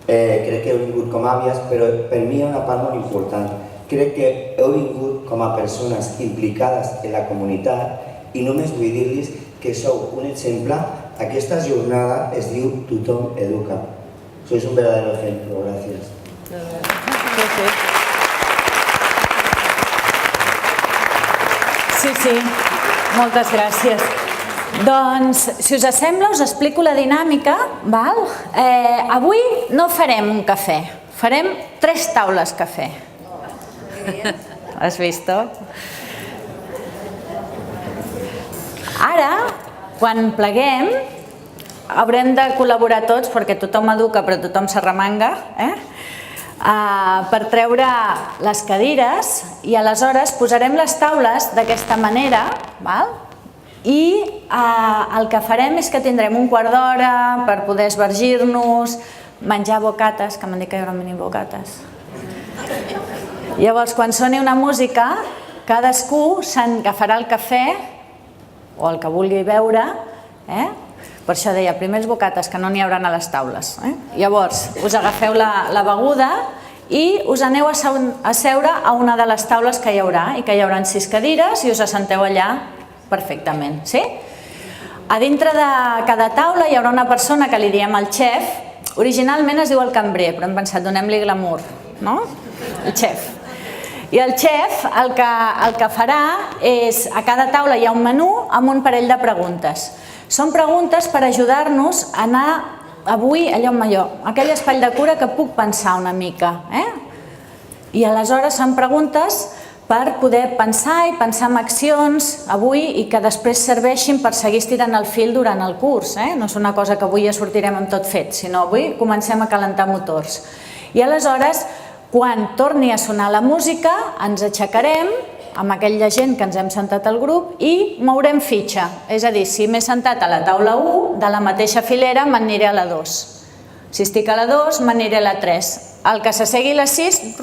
crec que heu vingut com àvies, però per mi hi ha una part molt important. Crec que heu vingut com a persones implicades en la comunitat i només vull dir-los que sou un exemple. Aquesta jornada es diu Tothom Educa. Sois un verdadero ejemplo. Gracias. Sí, moltes gràcies. Doncs, si us sembla, us explico la dinàmica. Avui no farem un cafè, farem 3 taules cafè. Has vist? Ara, quan pleguem, haurem de col·laborar tots, perquè tothom educa però tothom s'arremanga, per treure les cadires, i aleshores posarem les taules d'aquesta manera, i el que farem és que tindrem un quart d'hora per poder esvergir-nos, menjar bocates, que m'han dit que hi haurà mini bocates. Llavors, quan soni una música, cadascú s'agafarà el cafè o el que vulgui beure, per això deia, primer els bocates, que no n'hi haurà a les taules. Llavors, us agafeu la beguda i us aneu a seure a una de les taules que hi haurà, i que hi haurà 6 cadires i us assenteu allà perfectament. A dintre de cada taula hi haurà una persona que li diem el xef. Originalment es diu el cambrer, però hem pensat, donem-li glamour, no? El xef. I el xef el que farà és, a cada taula hi ha un menú amb un parell de preguntes. Són preguntes per ajudar-nos a anar avui allà on jo, aquell espai de cura que puc pensar una mica. I aleshores són preguntes per poder pensar i pensar en accions avui i que després serveixin per seguir estirant el fil durant el curs. No és una cosa que avui ja sortirem amb tot fet, sinó avui comencem a calentar motors. I aleshores, quan torni a sonar la música, ens aixecarem amb aquella gent que ens hem sentat al grup i mourem fitxa. És a dir, si m'he sentat a la taula 1, de la mateixa filera m'aniré a la 2. Si estic a la 2, m'aniré a la 3. El que s'assegui a la 6,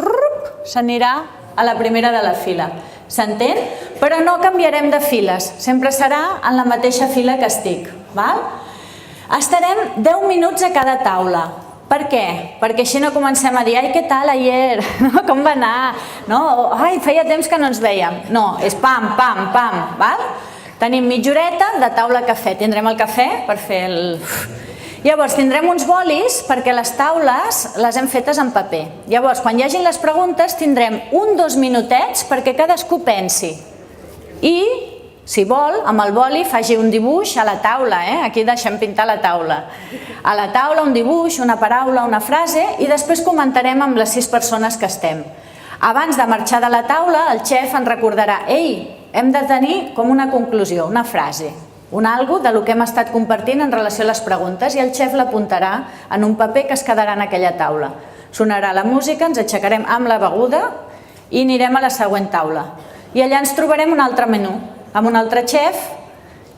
s'anirà a la primera de la fila. S'entén? Però no canviarem de files, sempre serà en la mateixa fila que estic. Estarem 10 minuts a cada taula. Per què? Perquè així no comencem a dir ai, què tal ayer? Com va anar? Ai, feia temps que no ens vèiem. No, és pam, pam, pam. Tenim mitja horeta de taula cafè. Tindrem el cafè per fer el... Llavors, tindrem uns bolis perquè les taules les hem fetes en paper. Llavors, quan hi hagin les preguntes, tindrem 1-2 minutets perquè cadascú pensi. I, si vol, amb el boli faci un dibuix a la taula. Aquí deixem pintar la taula. A la taula un dibuix, una paraula, una frase i després comentarem amb les 6 persones que estem. Abans de marxar de la taula, el xef ens recordarà ei, hem de tenir com una conclusió, una frase. Un algo de lo que hem estat compartint en relació a les preguntes i el xef l'apuntarà en un paper que es quedarà en aquella taula. Sonarà la música, ens aixecarem amb la beguda i anirem a la següent taula. I allà ens trobarem un altre menú, amb un altre xef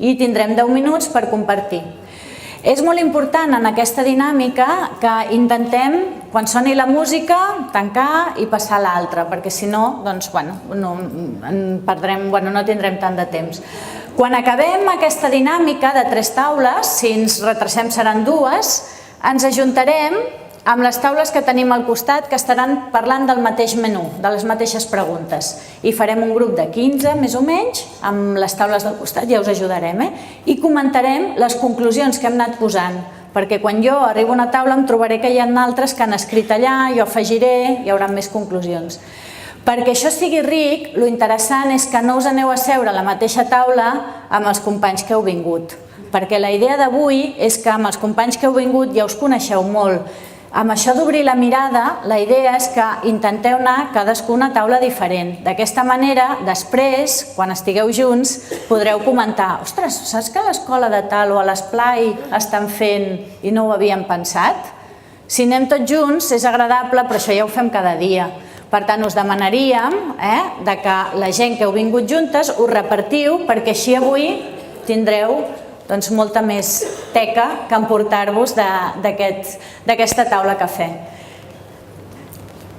i tindrem 10 minuts per compartir. És molt important en aquesta dinàmica que intentem, quan soni la música, tancar i passar a l'altra, perquè si no, doncs, no tindrem tant de temps. Quan acabem aquesta dinàmica de 3 taules, si ens retrasem seran 2, ens ajuntarem amb les taules que tenim al costat que estaran parlant del mateix menú, de les mateixes preguntes. I farem un grup de 15, més o menys, amb les taules del costat, ja us ajudarem, i comentarem les conclusions que hem anat posant, perquè quan jo arribo a una taula em trobaré que hi ha altres que han escrit allà, jo afegiré, hi haurà més conclusions. Perquè això sigui ric, lo interessant és que no us aneu a seure a la mateixa taula amb els companys que heu vingut. Perquè la idea d'avui és que amb els companys que heu vingut ja us coneixeu molt. Amb això d'obrir la mirada, la idea és que intenteu anar cadascú a una taula diferent. D'aquesta manera, després, quan estigueu junts, podreu comentar ostres, saps que a l'escola de tal o a l'esplai estan fent i no ho havíem pensat? Si anem tots junts és agradable, però això ja ho fem cada dia. Per tant, us demanaríem que la gent que heu vingut juntes us repartiu perquè així avui tindreu molta més teca que emportar-vos d'aquesta taula cafè.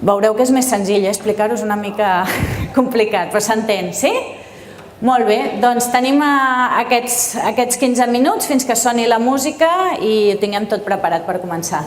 Veureu que és més senzill, explicar-vos una mica complicat, però s'entén, sí? Molt bé, doncs tenim aquests 15 minuts fins que soni la música i ho tinguem tot preparat per començar.